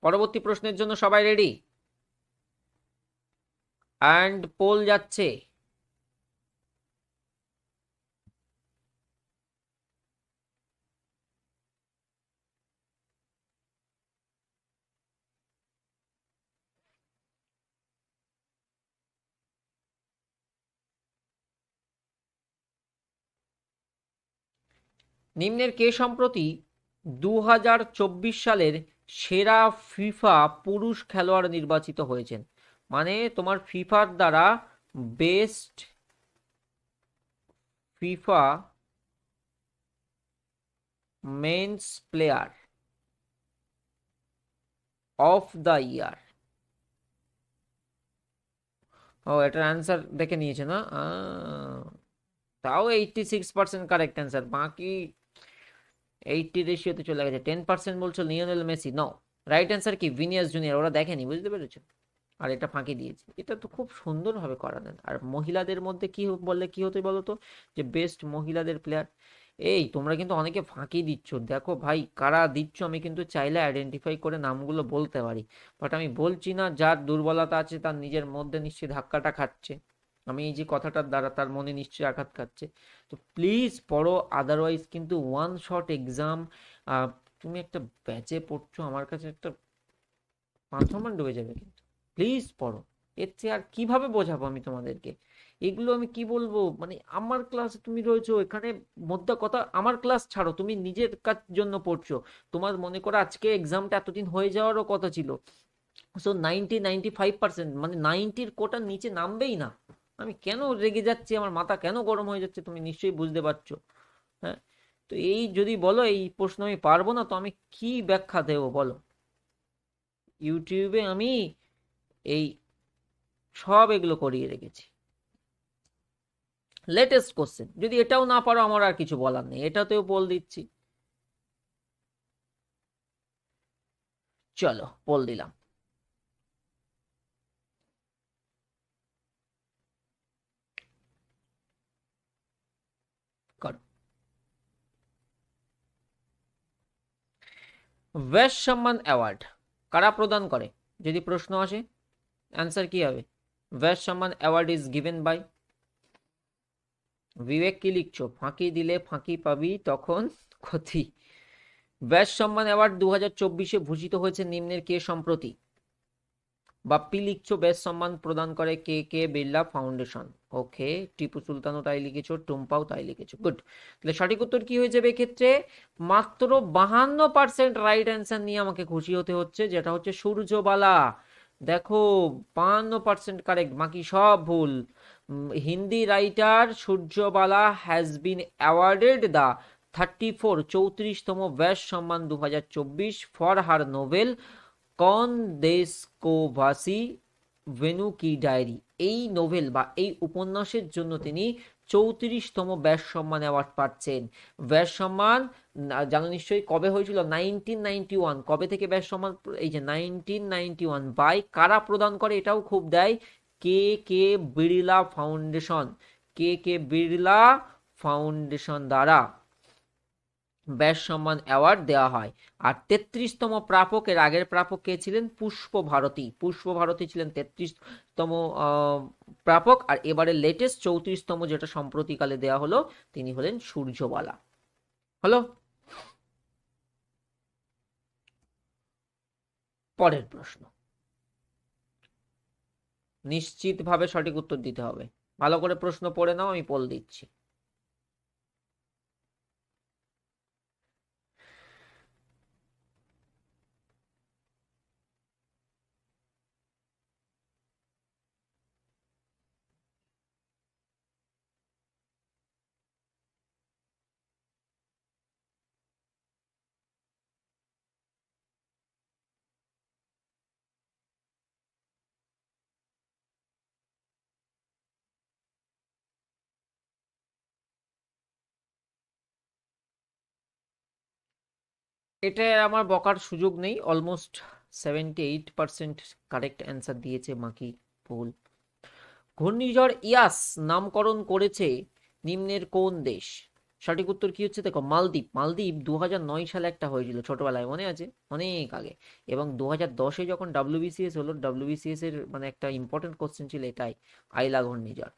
পরবর্তী প্রশ্নের জন্য সবাই রেডি? অ্যান্ড পোল যাচ্ছে। নিম্নের কে সম্প্রতি 2024 সালের সেরা ফিফা পুরুষ খেলোয়াড় নির্বাচিত হয়েছেন? মানে তোমার ফিফার দ্বারা best FIFA men's player of the year. ও, এটার অ্যান্সার দেখে নিয়েছে না? তাও 86% কারেক্ট অ্যান্সার, বাকি 80 রেশিওতে চলে গেছে। 10% বলছো Lionel Messi, no. Right answer কি? Vinicius Junior. ওরা দেখেনি, বুঝতে পেরেছো? আর এটা ফাঁকি দিয়েছে। এটা তো খুব সুন্দরভাবে করালেন। আর মহিলাদের মধ্যে কি বললে কি হতো বলো তো? যে বেস্ট মহিলাদের প্লেয়ার। এই তোমরা কিন্তু অনেকে ফাঁকি দিচ্ছ, দেখো ভাই কারা দিচ্ছ, আমি কিন্তু চাইলে আইডেন্টিফাই করে নামগুলো বলতে পারি, বাট আমি বলছি না। যার দুর্বলতা আছে তার নিজের মধ্যে নিশ্চয়ই ধাক্কাটা খাচ্ছে, আমি এই যে কথাটার দ্বারা তার মনে নিশ্চয়ই আঘাত খাচ্ছে। তো প্লিজ পড়ো, আদারওয়াইজ কিন্তু ওয়ান শট এক্সাম। তুমি একটা ব্যাচে পড়ছো, আমার কাছে একটা মান সম্মান ডুবে যাবে কিন্তু। প্লিজ পড়ো, এর চেয়ে আর কিভাবে বোঝাবো আমি তোমাদেরকে? এগুলো আমি কি বলবো, মানে আমার ক্লাসে তুমি রয়েছো এখানে, মোদ্দা কথা আমার ক্লাস ছাড়ো, তুমি নিজের কাজ জন্য পড়ছো। তোমার মনে করো আজকে এক্সামটা এতদিন হয়ে যাওয়ারও কথা ছিল, সো 95% মানে 90-র কোটার নিচে নামবেই না। আমি কেন রেগে যাচ্ছি, আমার মাথা কেন গরম হয়ে যাচ্ছে, তুমি নিশ্চয়ই বুঝতে পারছো। হ্যাঁ, তো এই যদি বলো এই প্রশ্ন আমি পারবো না, তো আমি কি ব্যাখ্যা দেবো বলো? ইউটিউবে আমি এই সব এগুলো করিয়ে রেখেছি। লেটেস্ট কোশ্চেন, যদি এটাও না পারো আমার আর কিছু বলার নেই, এটাতেও বল দিচ্ছি। চলো বল দিলাম। কর। ব্যাস সম্মান অ্যাওয়ার্ড কারা প্রদান করে? যদি প্রশ্ন আসে অ্যান্সার কি হবে? ব্যাস সম্মান অ্যাওয়ার্ড ইজ গিভেন বাই। বিবেক কি লিখছো? ফাঁকি দিলে ফাঁকি পাবি তখন ক্ষতি। ব্যাস সম্মান অ্যাওয়ার্ড 2024-এ ভূষিত হয়েছে নিম্নের কে সম্প্রতি? বাপ্পি লিখছো ব্যাস সম্মান প্রদান করে কে কে বিড়লা ফাউন্ডেশন। ওকে, টিপু সুলতানও তাই লিখেছো, টুম্পাও তাই লিখেছো, গুড। তাহলে সঠিক উত্তর কি হয়ে যাবে এক্ষেত্রে? মাত্র 52% রাইট অ্যান্সার নিয়ে আমাকে খুশি হতে হচ্ছে, যেটা হচ্ছে সূর্যবালা। দেখো, 52% কারেক্ট, বাকি সব ভুল। Hindi writer Suryabala has been awarded the 34তম Vyas Samman 2024 for her Nobel কন দেশ কো ভাসি ভেনু কি ডায়েরি। এই নোভেল বা এই উপন্যাসের জন্য তিনি 34তম ব্যাস সম্মান অ্যাওয়ার্ড পাচ্ছেন। ব্যাস সম্মান জানো নিশ্চয়ই কবে হয়েছিল? 1991। কবে থেকে ব্যাস সম্মান? এই যে 1991। বাই কারা প্রদান করে এটাও খুব দেয়, কে কে বিড়লা ফাউন্ডেশন। কে কে বিড়লা ফাউন্ডেশন দ্বারা ব্যাস সম্মান অ্যাওয়ার্ড দেওয়া হয়। আর 33তম প্রাপক, এর আগের প্রাপক কে ছিলেন? পুষ্প ভারতী। পুষ্প ভারতী ছিলেন 33তম প্রাপক। আর এবারে লেটেস্ট 34তম যেটা সম্প্রতিকালে দেওয়া হলো, তিনি হলেন সূর্যবালা। হলো। পরের প্রশ্ন, নিশ্চিতভাবে সঠিক উত্তর দিতে হবে। ভালো করে প্রশ্ন পড়ে নাও, আমি পোল দিচ্ছি। এটা আমার বকার সুযোগ নেই, অলমোস্ট 78% কারেক্ট অ্যান্সার দিয়েছে, বাকি ভুল। ঘূর্ণিঝড় ইয়াস নামকরণ করেছে নিম্নের কোন দেশ? সঠিক উত্তর কি হচ্ছে? দেখো, মালদ্বীপ। মালদ্বীপ 2009 সালে একটা হয়েছিল, ছোটবেলায় মনে আছে, অনেক আগে। এবং 2010-এ যখন WBCS হলো, WBCS এর মানে একটা ইম্পর্টেন্ট কোশ্চেন ছিল এটাই, আইলা ঘূর্ণিঝড়।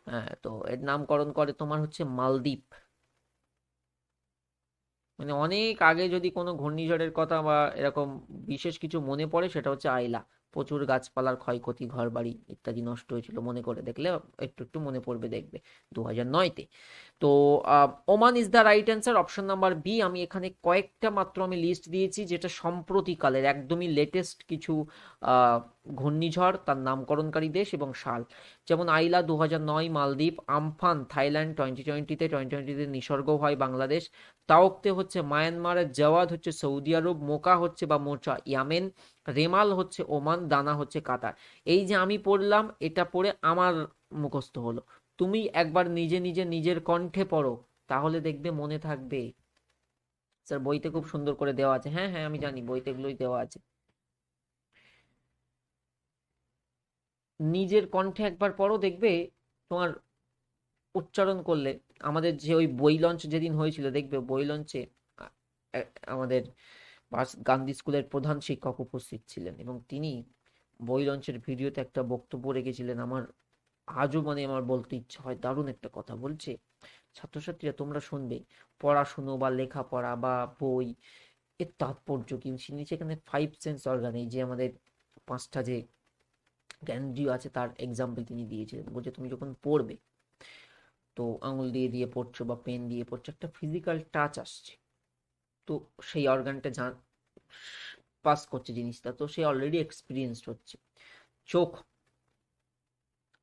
হ্যাঁ, তো এর নামকরণ করে তোমার হচ্ছে মালদ্বীপ। মানে অনেক আগে যদি কোনো ঘূর্ণিঝড়ের কথা বা এরকম বিশেষ কিছু মনে পড়ে, সেটা হচ্ছে আইলা। প্রচুর গাছপালার ক্ষয়ক্ষতি, ঘরবাড়ি ইত্যাদি নষ্ট হয়েছিল, মনে করে দেখলে একটু একটু মনে পড়বে, দেখবে 2009-তে। তো Oman is the right answer, option number B. আমি এখানে কয়েকটা মাত্র আমি লিস্ট দিয়েছি যেটা সম্প্রতিকালের, একদমই লেটেস্ট কিছু ঘূর্ণিঝড়, তার নামকরণকারী দেশ এবং সাল। যেমন আইলা 2009 মালদ্বীপ, আমফান থাইল্যান্ড 2020-তে নিসর্গ হয় বাংলাদেশ, তাওকতে হচ্ছে মায়ানমারের, জাওয়াদ হচ্ছে সৌদি আরব, মোকা হচ্ছে বা মোচা ইয়ামেন, রেমাল হচ্ছে ওমান, দানা হচ্ছে কাতার। এই যে আমি পড়লাম, এটা পড়ে আমার মুখস্থ হলো। তুমি একবার নিজে নিজে নিজের কণ্ঠে পড়ো, তাহলে দেখবে মনে থাকবে। স্যার বইতে খুব সুন্দর করে দেওয়া আছে। হ্যাঁ হ্যাঁ, আমি জানি বইতে এগুলোই দেওয়া আছে। নিজের কণ্ঠে একবার পড়ো, দেখবে তোমার উচ্চারণ করলে। আমাদের যে ওই বই লঞ্চ যেদিন হয়েছিল, দেখবে বই লঞ্চে আমাদের গান্ধী স্কুলের প্রধান শিক্ষক উপস্থিত ছিলেন, এবং তিনি বই লঞ্চের ভিডিওতে একটা বক্তব্য রেখেছিলেন। আমার আজও মানে আমার বলতে ইচ্ছা হয়, দারুণ একটা কথা বলছে, ছাত্রছাত্রীরা তোমরা শুনবে, পড়াশুনো বা লেখাপড়া বা বই এর তাৎপর্য কি। নিচে এখানে 5 সেন্স অর্গান, এই যে আমাদের পাঁচটা যে জ্ঞানেন্দ্রিয় আছে, তার এক্সাম্পল তিনি দিয়েছিলেন। বলছে তুমি যখন পড়বে, তো আঙুল দিয়ে দিয়ে পড়ছো বা পেন দিয়ে পড়ছো, একটা ফিজিক্যাল টাচ আসছে, তো সেই অর্গানটা পাস করছে জিনিসটা, তো সে অলরেডি এক্সপিরিয়েন্সড হচ্ছে। চোখ,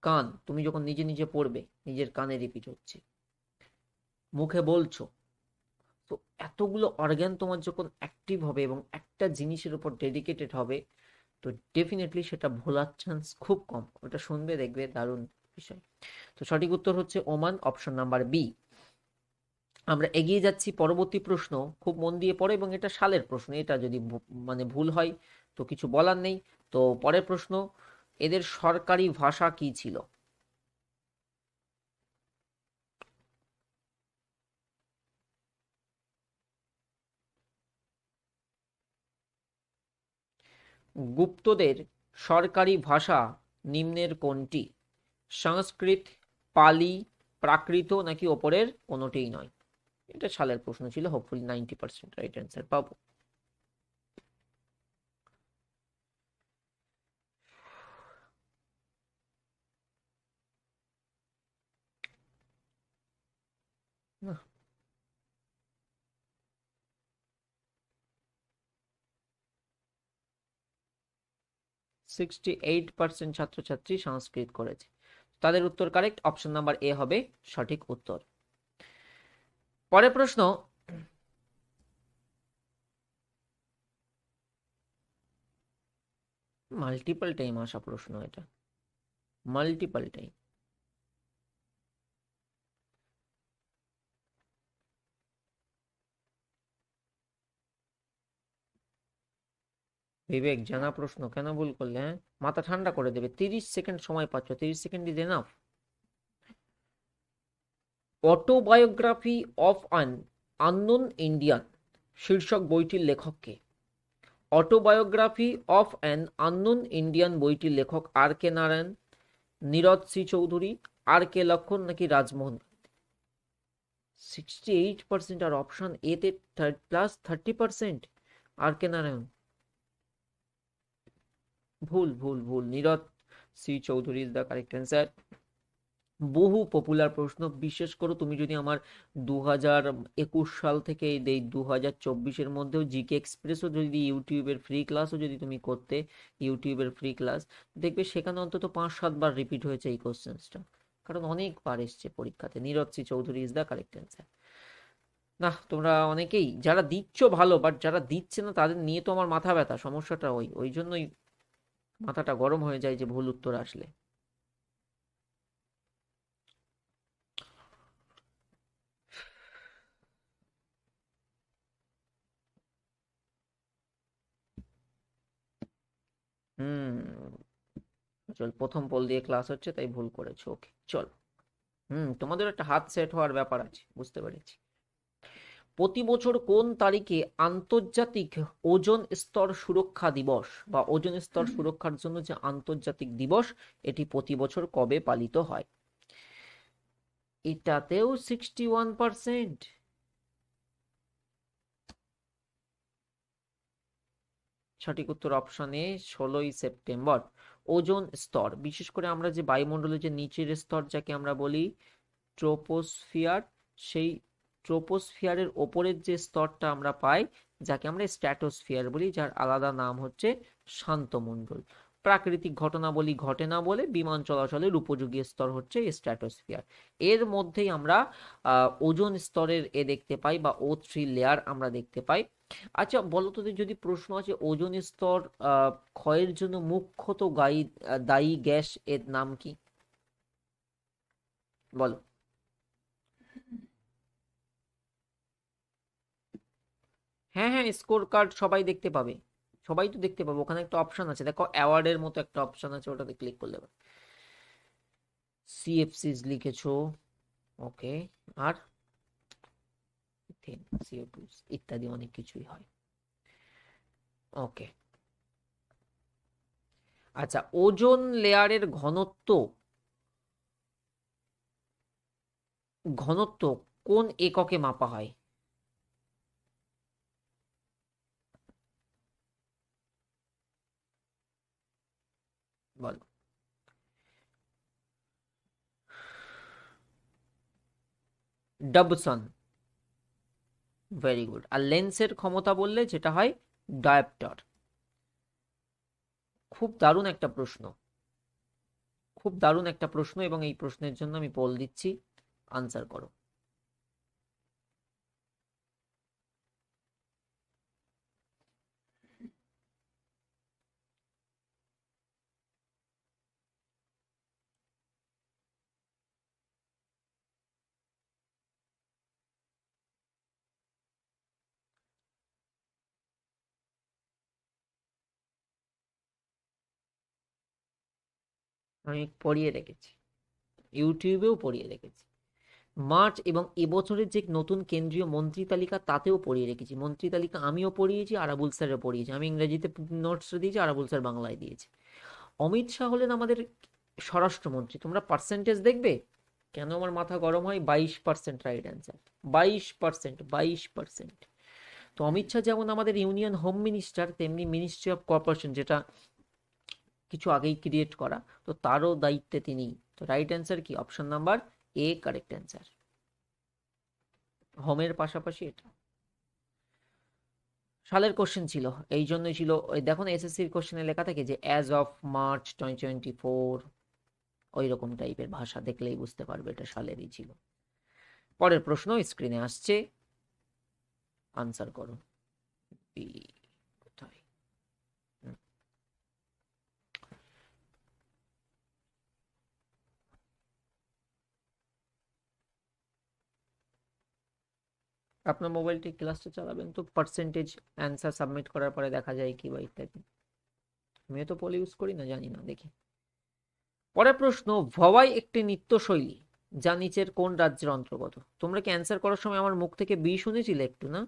কান, তুমি যখন নিজে নিজে পড়বে, নিজের কানে রিপিট হচ্ছে, মুখে বলছো, তো এতগুলো অর্গান তোমার যখন অ্যাক্টিভ হবে এবং একটা জিনিসের উপর ডেডিকেটেড হবে, তো ডেফিনেটলি সেটা ভোলার চান্স খুব কম। ওটা শুনবে, দেখবে দারুণ বিষয়। তো সঠিক উত্তর হচ্ছে ওমান, অপশন নাম্বার বি। আমরা এগিয়ে যাচ্ছি, পরবর্তী প্রশ্ন খুব মন দিয়ে পড়ো, এবং এটা সালের প্রশ্ন, এটা যদি মানে ভুল হয় তো কিছু বলার নেই। তো পরের প্রশ্ন, এদের সরকারি ভাষা কি ছিল? গুপ্তদের সরকারি ভাষা নিম্নের কোনটি? সংস্কৃত, পালি, প্রাকৃত নাকি ওপরের কোনোটিই নয়। এটা সালের প্রশ্ন ছিল, হোপফুলি 90% রাইট অ্যান্সার পাবো। না, 68% ছাত্রছাত্রী সংস্কৃত করেছে, তাদের উত্তর কারেক্ট, অপশন নাম্বার এ হবে সঠিক উত্তর। পরের প্রশ্ন, মাল্টিপল টাইম আসা প্রশ্ন, এটা মাল্টিপল টাইম। বিবেক, জানা প্রশ্ন, কেন ভুল করলে? হ্যাঁ, মাথা ঠান্ডা করে দেবে। 30 সেকেন্ড সময় পাচ্ছ, 30 second is enough. Autobiography of an unknown Indian শীর্ষক বইটির লেখক কে? Autobiography of an unknown Indian বইটির লেখক R K Narayan, Nirad C Chaudhuri, R K Laxman নাকি রাজমোহন? 68% আর অপশন এতে প্লাস 30% আর কে নারায়ণ। ভুল ভুল ভুল, Nirad C Chaudhuri is the correct answer. বহু পপুলার প্রশ্ন, বিশেষ করে তুমি যদি আমার 2021 সাল থেকে এই 2024-এর মধ্যেও জিকে এক্সপ্রেসও যদি ইউটিউবের ফ্রি ক্লাসও যদি তুমি করতে, ইউটিউবের ফ্রি ক্লাস দেখবে সেখানে অন্তত 5-7 বার রিপিট হয়েছে এই কোশ্চেন্সটা, কারণ অনেকবার এসছে পরীক্ষাতে। Nirad C Chaudhuri is the correct answer. না, তোমরা অনেকেই যারা দিচ্ছ ভালো, বাট যারা দিচ্ছে না তাদের নিয়ে তো আমার মাথা ব্যথা, সমস্যাটা ওই ওই জন্যই মাথাটা গরম হয়ে যায় যে ভুল উত্তর আসলে। হুম, চল, প্রথম পোল দিয়ে ক্লাস হচ্ছে তাই ভুল করেছো, ওকে চল। তোমাদের একটা হাত সেট হওয়ার ব্যাপার আছে, বুঝতে পেরেছি। প্রতি বছর কোন তারিখে আন্তর্জাতিক ওজোন স্তর সুরক্ষা দিবস বা ওজোন স্তর সুরক্ষার জন্য যে আন্তর্জাতিক দিবস, এটি প্রতি বছর কবে পালিত হয়? এটাতেও 61%। সঠিক উত্তর অপশন এ, 16ই সেপ্টেম্বর। ওজোন স্তর, বিশেষ করে আমরা যে বায়ুমণ্ডলের যে নিচের স্তর যাকে আমরা বলি ট্রোপোস্ফিয়ার, সেই ট্রোপোস্ফিয়ারের ওপরের যে স্তরটা আমরা পাই যাকে আমরা স্ট্র্যাটোস্ফিয়ার বলি, যার আলাদা নাম হচ্ছে শান্তমণ্ডল। প্রাকৃতিক ঘটনাবলী ঘটে না বলে বিমান চলাচলের উপযোগী স্তর হচ্ছে স্ট্র্যাটোস্ফিয়ার। এর মধ্যেই আমরা ওজোন স্তরের দেখতে পাই বা O3 লেয়ার আমরা দেখতে পাই। আচ্ছা বলো তো, যদি প্রশ্ন আছে ওজোন স্তর ক্ষয়ের জন্য মুখ্যত দায়ী গ্যাস এর নাম কি, বলো? হ্যাঁ হ্যাঁ, স্কোর কার্ড সবাই দেখতে পাবে, সবাই তো দেখতে পাবে, ওখানে একটা অপশন আছে দেখো, অ্যাওয়ার্ডের মতো একটা অপশন আছে, ওটাতে ক্লিক করলে সিএফসিস লিখেছো, ওকে, আর CO2 ইত্যাদি অনেক কিছুই হয়, ওকে। আচ্ছা, ওজোন লেয়ারের ঘনত্ব ঘনত্ব কোন এককে মাপা হয়? বলো। ডাবসন, ভেরি গুড। আর লেন্সের ক্ষমতা বললে যেটা হয় ডায়োপ্টার। খুব দারুণ একটা প্রশ্ন, খুব দারুণ একটা প্রশ্ন, এবং এই প্রশ্নের জন্য আমি পোল দিচ্ছি, আনসার করো। আমি পড়িয়ে রেখেছি, ইউটিউবেও পড়িয়ে রেখেছি, মার্চ এবং এবছরের যে নতুন কেন্দ্রীয় মন্ত্রী তালিকা তাতেও পড়িয়ে রেখেছি। মন্ত্রী তালিকা আমিও পড়িয়েছি, আরাবুল স্যারও পড়িয়েছি, আমি ইংরেজিতে নোটস দিয়েছি, আরাবুল স্যার বাংলায় দিয়েছে। অমিত শাহ হলেন আমাদের স্বরাষ্ট্রমন্ত্রী, তোমরা পার্সেন্টেজ দেখবে কেন আমার মাথা গরম হয়? 22% রাইট অ্যান্সার। 22%, 22%। তো অমিত শাহ যেমন আমাদের ইউনিয়ন হোম মিনিস্টার, তেমনি মিনিস্ট্রি অফ কর্পোরেশন, যেটা কিছু আগেই ক্রিয়েট করা, তো তারও দায়িত্বে তিনি। তো রাইট অ্যান্সার কি? Option number A correct answer. হোমের পাশাপাশি এটা। সালের কোশ্চেন ছিল, এই জন্যই ছিল। ওই দেখো না এসএসসির কোশ্চেনে লেখা থাকে যে অ্যাজ অফ মার্চ 2024, ওই রকম টাইপের ভাষা, দেখলেই বুঝতে পারবে এটা সালেরই ছিল। পরের প্রশ্ন স্ক্রিনে আসছে, আনসার করো। কোথায়? আপনার মোবাইলটি ক্লাসটা চালাবেন তো পার্সেন্টেজ অ্যান্সার সাবমিট করার পরে দেখা যায় কি বা ইত্যাদি। আমিও তো পল ইউজ করি না, জানি না, দেখি। পরের প্রশ্ন, ভবাই একটি নৃত্যশৈলী যা নিচের কোন রাজ্যের অন্তর্গত? তোমরা কি অ্যান্সার করার সময় আমার মুখ থেকে বি শুনেছিলে একটু, না?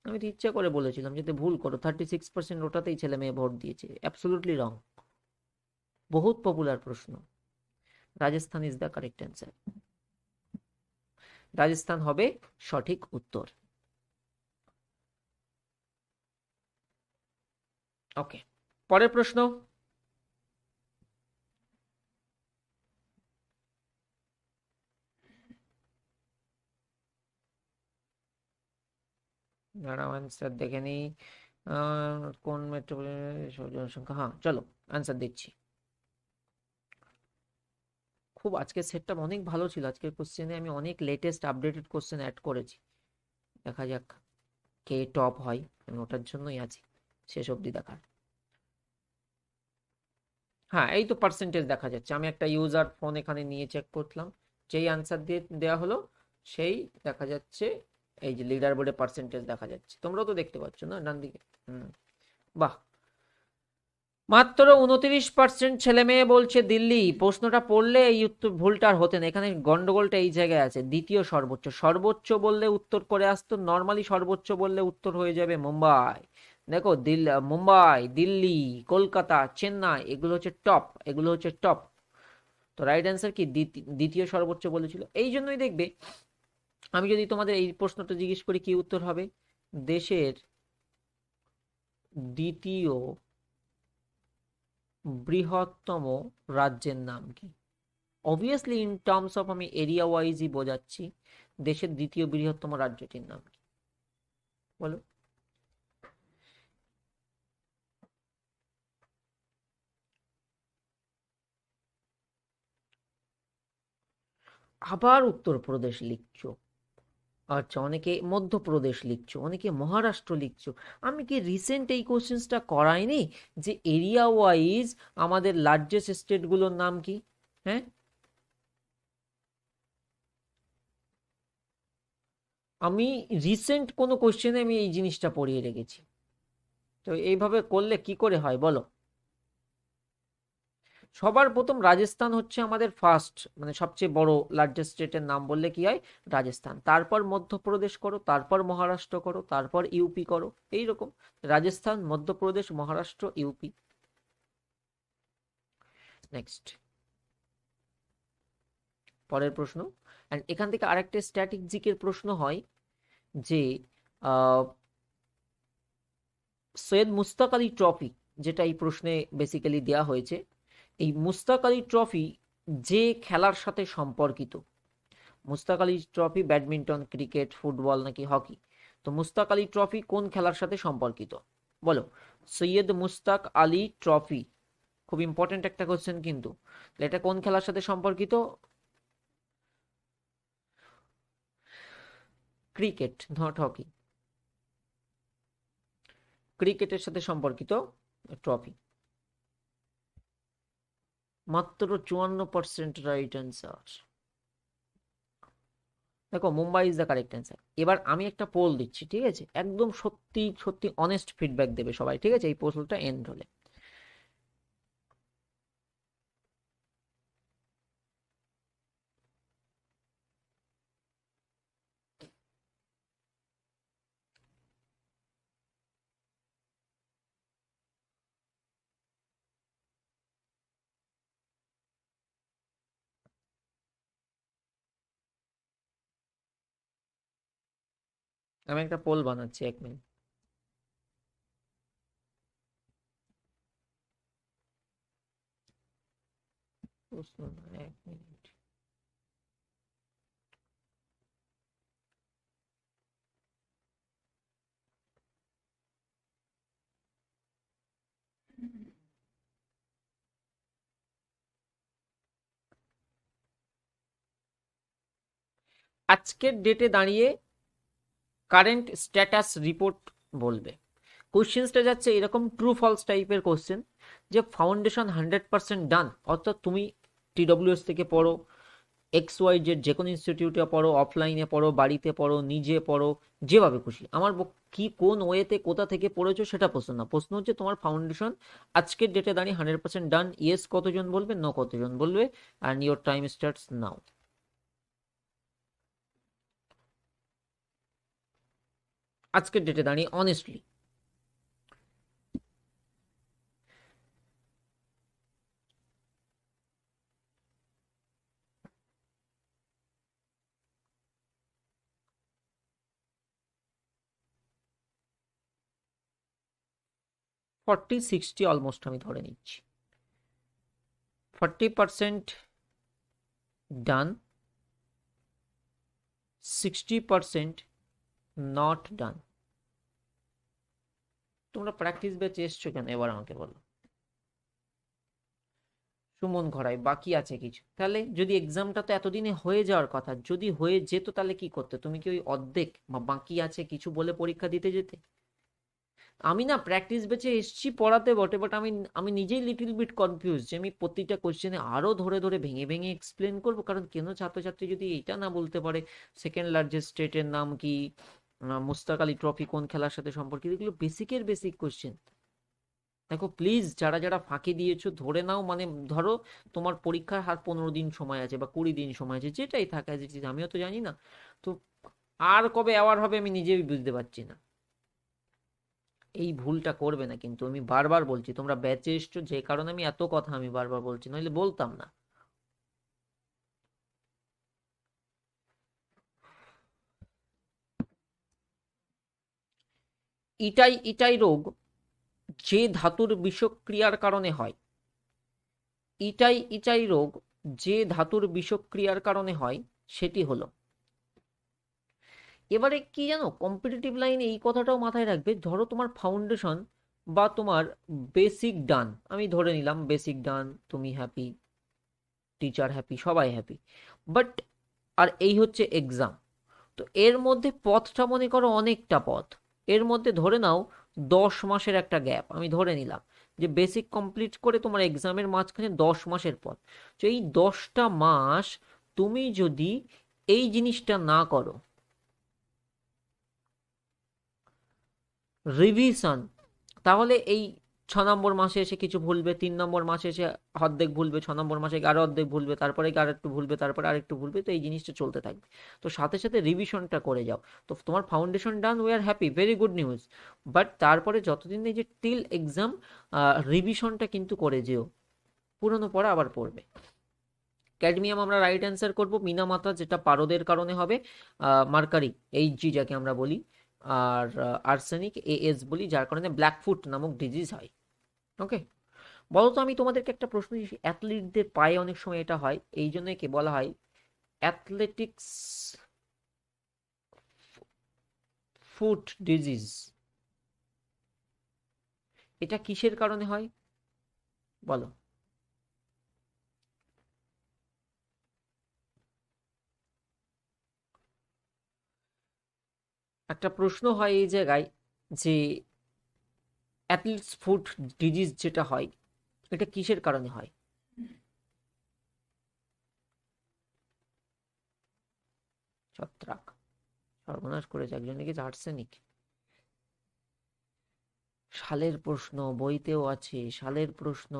আমি তো ইচ্ছা করে বলেছিলাম যাতে ভুল করো। 36% ওটাতেই ছেলে মেয়ে ভোট দিয়েছে। অ্যাবসলুটলি রং। বহুত পপুলার প্রশ্ন। Rajasthan is the correct answer. Rajasthan হবে সঠিক উত্তর। ওকে, পরের প্রশ্ন। দাঁড়াও অ্যান্সার দেখে নিই। কোন মেট্রোপলিটন জনসংখ্যা, হ্যাঁ চলো অ্যান্সার দিচ্ছি। খুব আজকের সেটটা অনেক ভালো ছিল। আজকের কোশ্চেনে আমি অনেক লেটেস্ট আপডেটেড কোশ্চেন অ্যাড করেছি। দেখা যাক কে টপ হয়, আমি ওটার জন্যই আছি শেষ অবধি দেখার। হ্যাঁ, এই তো পার্সেন্টেজ দেখা যাচ্ছে। আমি একটা ইউজার ফোন এখানে নিয়ে চেক করলাম, যেই আনসার দিয়ে দেওয়া হলো সেই দেখা যাচ্ছে। এই যে লিডার বোর্ডে পার্সেন্টেজ দেখা যাচ্ছে, তোমরাও তো দেখতে পাচ্ছ না ডান দিকে। বাহ। মাত্র 29% ছেলে মেয়ে বলছে দিল্লি। প্রশ্নটা পড়লে এই উত্তর ভুলটা আর হতে না, এখানে গন্ডগোলটা এই জায়গায় আছে। দ্বিতীয় সর্বোচ্চ, সর্বোচ্চ বললে উত্তর করে আসতো, নর্মালি সর্বোচ্চ বললে উত্তর হয়ে যাবে মুম্বাই। দেখো মুম্বাই, দিল্লি, কলকাতা, চেন্নাই, এগুলো হচ্ছে টপ, এগুলো হচ্ছে টপ। তো রাইট অ্যান্সার কি? দ্বিতীয় সর্বোচ্চ বলেছিল। এই জন্যই দেখবে, আমি যদি তোমাদের এই প্রশ্নটা জিজ্ঞেস করি কি উত্তর হবে, দেশের দ্বিতীয় বৃহত্তম রাজ্যের নাম কি? অবভিয়াসলি ইন টার্মস অফ, আমি এরিয়া ওয়াইজই বোঝাচ্ছি। দেশের দ্বিতীয় বৃহত্তম রাজ্যটির নাম কি? বলো। আবার উত্তরপ্রদেশ লিখছো? আচ্ছা, অনেকে মধ্যপ্রদেশ লিখছো, অনেকে মহারাষ্ট্র লিখছো। আমি কি রিসেন্ট এই কোশ্চেন্সটা করাইনি যে এরিয়া ওয়াইজ আমাদের লার্জেস্ট স্টেটগুলোর নাম কি? হ্যাঁ, আমি রিসেন্ট কোনো কোশ্চেনে আমি এই জিনিসটা পড়িয়ে রেখেছি। তো এইভাবে করলে কি করে হয় বলো? সবার প্রথম রাজস্থান হচ্ছে আমাদের ফার্স্ট, মানে সবচেয়ে বড় লার্জেস্ট স্টেটের নাম বললে কি হয়? রাজস্থান। তারপর মধ্যপ্রদেশ করো, তারপর মহারাষ্ট্র করো, তারপর ইউপি করো, এইরকম। রাজস্থান, মধ্যপ্রদেশ, মহারাষ্ট্র, ইউপি। নেক্সট, পরের প্রশ্ন। অ্যান্ড এখান থেকে আরেকটা স্ট্র্যাটেজিকের প্রশ্ন হয় যে সৈয়দ মুস্তাক আলী ট্রফি, যেটা এই প্রশ্নে বেসিক্যালি দেওয়া হয়েছে, এই মুস্তাক আলী ট্রফি যে খেলার সাথে সম্পর্কিত। Mushtaq Ali trophy badminton, cricket, football নাকি হকি? তো মুস্তাক আলী ট্রফি কোন খেলার সাথে সম্পর্কিত বলো? সৈয়দ মুস্তাক আলী ট্রফি, খুব ইম্পর্টেন্ট একটা কোশ্চেন কিন্তু। এটা কোন খেলার সাথে সম্পর্কিত? Cricket, not hockey. ক্রিকেটের সাথে সম্পর্কিত ট্রফি। মাত্র 54% রাইট অ্যান্সার। দেখো Mumbai is the correct answer. এবার আমি একটা পোল দিচ্ছি, ঠিক আছে? একদম সত্যি সত্যি অনেস্ট ফিডব্যাক দেবে সবাই, ঠিক আছে, এই পোলটা এন্ড হলে। আমি একটা পোল বানাচ্ছি, 1 মিনিট। প্রশ্ন না, 1 মিনিট। আজকের ডেটে দাঁড়িয়ে কারেন্ট স্ট্যাটাস রিপোর্ট বলবে। কোশ্চেন্সটা যাচ্ছে এরকম ট্রু ফলস টাইপের কোশ্চেন, যে ফাউন্ডেশন 100% ডান, অর্থাৎ তুমি TWS থেকে পড়ো, XYZ যে কোনো ইনস্টিটিউটে পড়ো, অফলাইনে পড়ো, বাড়িতে পড়ো, নিজে পড়ো, যেভাবে খুশি। আমার কি কোন ওয়েতে কোথা থেকে পড়েছো সেটা প্রশ্ন না, প্রশ্ন হচ্ছে তোমার ফাউন্ডেশন আজকের ডেটে দাঁড়িয়ে 100% ডান। ইয়েস কতজন বলবে, নো কতজন বলবে, and your time starts now. আজকের ডেটে দাঁড়িয়ে অনেস্টলি 40-60 অলমোস্ট আমি ধরে নিচ্ছি। 40% ডান, 60% নট ডান। তোমরা প্র্যাকটিস ব্যাচে এসছো কেন এবার আমাকে বলো। সুমন ঘরাই, বাকি আছে কিছু? তাহলে যদি এক্সামটা তো এতদিনে হয়ে যাওয়ার কথা, যদি হয়ে যেত তাহলে কি করতে? তুমি কি ওই অর্ধেক বা বাকি আছে কিছু বলে পরীক্ষা দিতে যেতে? আমি না প্র্যাকটিস বেচে এসছি পড়াতে বটে, বাট আমি আমি নিজেই লিটিল বিট কনফিউজ যে আমি প্রতিটা কোশ্চেনে আরো ধরে ধরে ভেঙে ভেঙে এক্সপ্লেন করবো। কারণ কেন ছাত্রছাত্রী যদি এটা না বলতে পারে সেকেন্ড লার্জেস্ট স্টেটের নাম কি, মুস্তাক আলী ট্রফি কোন খেলার সাথে সম্পর্কিত, এগুলো বেসিকের বেসিক কোশ্চেন। দেখো প্লিজ, যারা যারা ফাঁকি দিয়েছো ধরে নাও, মানে ধরো তোমার পরীক্ষার হার 15 দিন সময় আছে বা 20 দিন সময় আছে, যেটাই থাকে, আমিও তো জানি না। তো আর কবে অ্যাওয়ার হবে আমি নিজেই বুঝতে পারছি না। এই ভুলটা করবে না কিন্তু, আমি বারবার বলছি। তোমরা ব্যাচে এসছো যে কারণে আমি এত কথা আমি বারবার বলছি, নইলে বলতাম না। ইটাই ইটাই রোগ যে ধাতুর বিষক্রিয়ার কারণে হয়। ইটাই ইটাই রোগ যে ধাতুর বিষক্রিয়ার কারণে হয় সেটি হলো। এবারে কি জানো, কম্পিটিটিভ লাইনে এই কথাটাও মাথায় রাখবে। ধরো তোমার ফাউন্ডেশন বা তোমার বেসিক ডান, আমি ধরে নিলাম বেসিক ডান, তুমি হ্যাপি, টিচার হ্যাপি, সবাই হ্যাপি। বাট আর এই হচ্ছে এক্সাম। তো এর মধ্যে পথটা মনে করো অনেকটা পথ। এর মধ্যে ধরে নাও 10 মাসের একটা গ্যাপ আমি ধরে নিলাম, যে বেসিক কমপ্লিট করে তোমার এক্সামের মাঝখানে 10 মাসের পথ। তো এই 10টা মাস তুমি যদি এই জিনিসটা না করো, রিভিশন, তাহলে এই 6 নম্বর মাসে এসে কিছু ভুলবে, 3 নম্বর মাসে এসে অর্ধেক ভুলবে, 6 নম্বর মাসে আরো অর্ধেক ভুলবে, তারপরে আর একটু ভুলবে, তারপরে আর একটু ভুলবে। তো এই জিনিসটা চলতে থাকবে। তো সাথে সাথে রিভিশনটা করে যাও। তো তোমার foundation done, we are happy, very good news. But তারপরে যতদিন এই যে টিল এক্সাম, রিভিশনটা কিন্তু করে যেও, পুরনো পড়া আবার পড়বে। ক্যাডমিয়াম আমরা রাইট অ্যান্সার করবো। মিনামাত্রা যেটা পারদের কারণে হবে। মার্কারি, এইচজি যাকে আমরা বলি। আর আর্সেনিক AS বলি, যার কারণে ব্ল্যাকফুট নামক ডিজিজ হয়। ওকে, বলো তো, আমি তোমাদেরকে একটা প্রশ্ন দিচ্ছি। অ্যাথলিটদের পায়ে অনেক সময় এটা হয়, এই জন্য কি বলা হয় অ্যাথলেটিক্স ফুট ডিজিজ। এটা কিসের কারণে হয় বলো? একটা প্রশ্ন হয় এই জায়গায়, যে অ্যাথলিটস ফুট ডিজিজ যেটা হয়, এটা কিসের কারণে হয়? ছত্রাক। সর্বনাশ করেছে একজন, লিখেছে আর্সেনিক। সালের প্রশ্ন, বইতেও আছে সালের প্রশ্ন,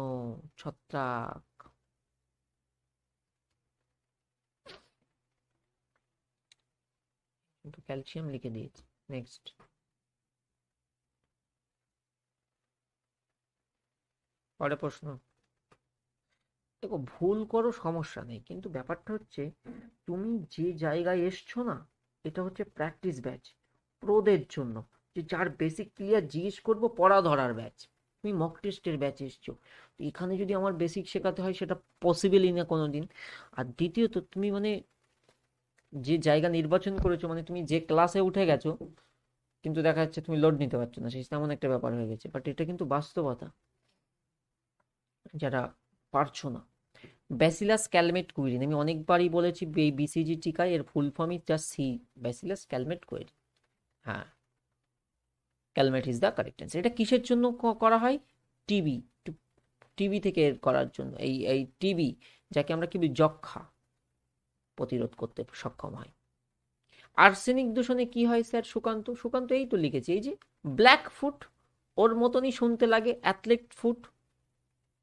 ছত্রাক। কিন্তু ক্যালসিয়াম লিখে দিয়েছে। নেক্সট, পরের প্রশ্ন। দেখো ভুল করো সমস্যা নেই, কিন্তু ব্যাপারটা হচ্ছে তুমি যে জায়গায় এসছো না, এটা হচ্ছে প্র্যাকটিস ব্যাচ। প্রোদের জন্য, যে যার বেসিক ক্লিয়ার জিজ্ঞেস করবো, পড়া ধরার ব্যাচ। তুমি মক টেস্টের ব্যাচ এসছো, এখানে যদি আমার বেসিক শেখাতে হয় সেটা পসিবলই না কোনো দিন। আর দ্বিতীয়ত তুমি মানে যে জায়গা নির্বাচন করেছো, মানে তুমি যে ক্লাসে উঠে গেছো, কিন্তু দেখা যাচ্ছে তুমি লোড নিতে পারছো না, সেই তেমন একটা ব্যাপার হয়ে গেছে। বাট এটা কিন্তু বাস্তবতা, যারা পারছো না। ব্যাসিলাস ক্যালমেট কুইরিন, আমি অনেকবারই বলেছি এই বিসিজি টিকায় এর ফুল ফর্মই জাস্ট সি, ব্যাসিলাস ক্যালমেট কুইরিন। হ্যাঁ, Calmette is the correct answer. এটা কিসের জন্য করা হয়? টিবি, টিবি থেকে করার জন্য। এই এই টিবি, যাকে আমরা কি বলি, যক্ষা, প্রতিরোধ করতে সক্ষম হয়। আর্সেনিক দূষণে কি হয় স্যার? সুকান্ত, সুকান্ত এই তো লিখেছি, এই যে ব্ল্যাক ফুট, ওর মতনই শুনতে লাগে অ্যাথলেট ফুট।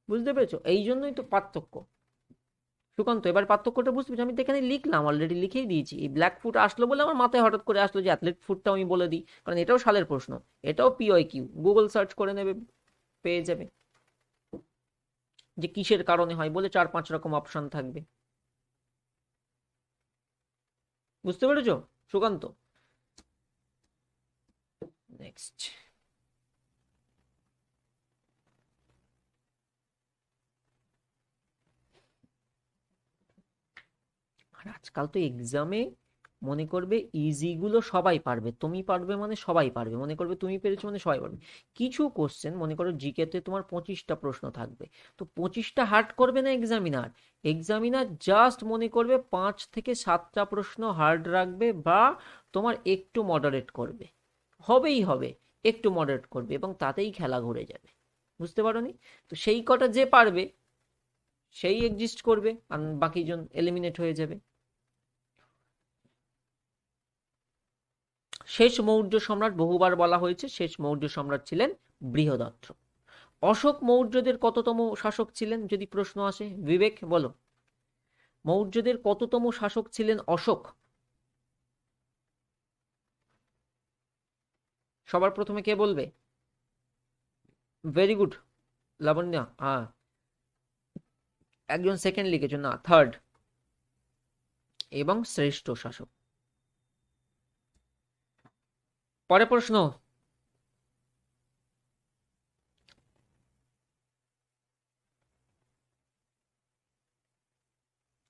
বুঝতে পেরেছো? এই জন্যই তো পার্থক্য। সুকান্ত, এবার পার্থক্যটা বুঝতে পেরেছি? আমি তো এখানে লিখলাম, অলরেডি লিখেই দিয়েছি। এই ব্ল্যাক ফুট আসলো বলে আমার মাথায় হঠাৎ করে আসলো যে অ্যাথলেট ফুটটা আমি বলে দিই, কারণ এটাও সালের প্রশ্ন, এটাও পিওয়াই কিউ, গুগল সার্চ করে নেবে, পেয়ে যাবে যে কিসের কারণে হয় বলে 4-5 রকম অপশন থাকবে। বুঝতে পেরেছো সুকান্ত? নেক্সট। আর আজকাল তো এক্সামে মনে করবে ইজিগুলো সবাই পারবে, তুমি পারবে মানে সবাই পারবে, মনে করবে তুমি পেরেছো মানে সবাই পারবে। কিছু কোশ্চেন মনে করো জিকেতে তোমার 25টা প্রশ্ন থাকবে, তো 25টা হার্ড করবে না এক্সামিনার। এক্সামিনার জাস্ট মনে করবে 5 থেকে 7টা প্রশ্ন হার্ড রাখবে, বা তোমার একটু মডারেট করবে, হবেই হবে, একটু মডারেট করবে, এবং তাতেই খেলা ঘুরে যাবে। বুঝতে পারোনি? তো সেই কটা যে পারবে সেই এক্সিস্ট করবে, আর বাকিজন এলিমিনেট হয়ে যাবে। শেষ মৌর্য সম্রাট বহুবার বলা হয়েছে, শেষ মৌর্য সম্রাট ছিলেন বৃহদত্ত। অশোক মৌর্যদের কততম শাসক ছিলেন যদি প্রশ্ন আসে? বিবেক বলো, মৌর্যদের কততম শাসক ছিলেন অশোক? সবার প্রথমে কে বলবে? ভেরি গুড, লাবণ্য। হ্যাঁ, একজন সেকেন্ড লিখেছো না, থার্ড, এবং শ্রেষ্ঠ শাসক। পরে প্রশ্ন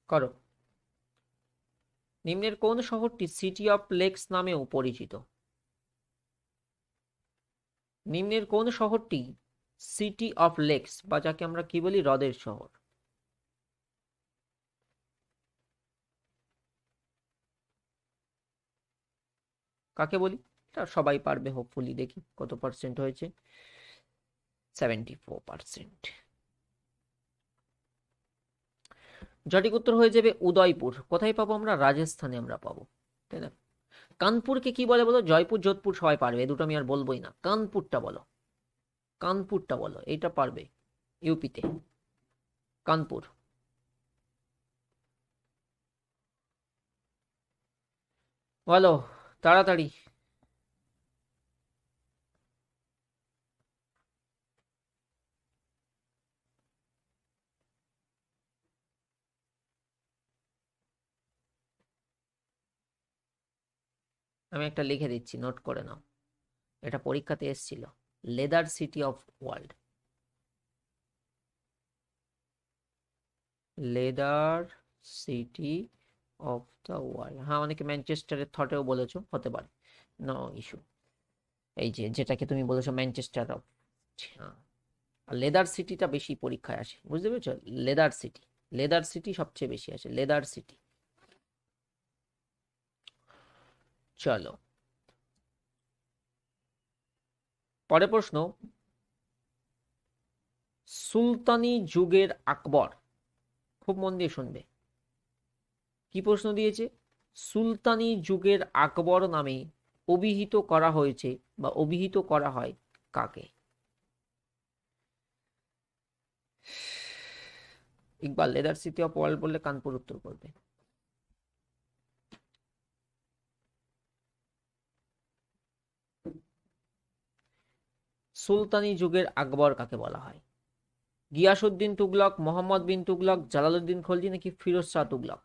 করো। নিম্নের কোন শহরটি সিটি অফ লেকস নামেও পরিচিত? নিম্নের কোন শহরটি সিটি অফ লেকস, বা যাকে আমরা কি বলি, হ্রদের শহর? কাকে বলি? এটা সবাই পারবে হোপফুলি, দেখি কত পার্সেন্ট হয়েছে। 74%। সঠিক উত্তর হয়ে যাবে উদয়পুর। কোথায় পাবো আমরা? রাজস্থানে আমরা পাবো, তাই না? কানপুরকে কি বলে বলো? জয়পুর, যোধপুর সবাই পারবে, এই দুটো আমি আর বলবোই না। কানপুরটা বলো, কানপুরটা বলো, এটা পারবে। ইউপিতে কানপুর। বলো তাড়াতাড়ি। আমি একটা লিখে দিচ্ছি, নোট করে নাও, এটা পরীক্ষাতে এসেছিল। Leather city of world, leather city of the world. হ্যাঁ, অনেকে ম্যানচেস্টারের থটেও বলেছো, হতে পারে, নো ইস্যু। এই যে যেটাকে তুমি বলেছো ম্যানচেস্টার অফ, হ্যাঁ। আর লেদার সিটিটা বেশি পরীক্ষায় আসে, বুঝতে পেরেছো? লেদার সিটি, লেদার সিটি সবচেয়ে বেশি আসে, লেদার সিটি। চলো, পরে প্রশ্ন। সুলতানি যুগের আকবর, খুব মন দিয়ে শুনবে, কি প্রশ্ন দিয়েছে? সুলতানি যুগের আকবর নামে অভিহিত করা হয়েছে বা অভিহিত করা হয় কাকে? Iqbal, leather city of world বললে কানপুর উত্তর করবে। সুলতানি যুগের আকবর কাকে বলা হয়? গিয়াসউদ্দিন তুগলক, মোহাম্মদ বিন তুগলক, জালালউদ্দিন খলজি, নাকি ফিরোজ শাহ তুগলক?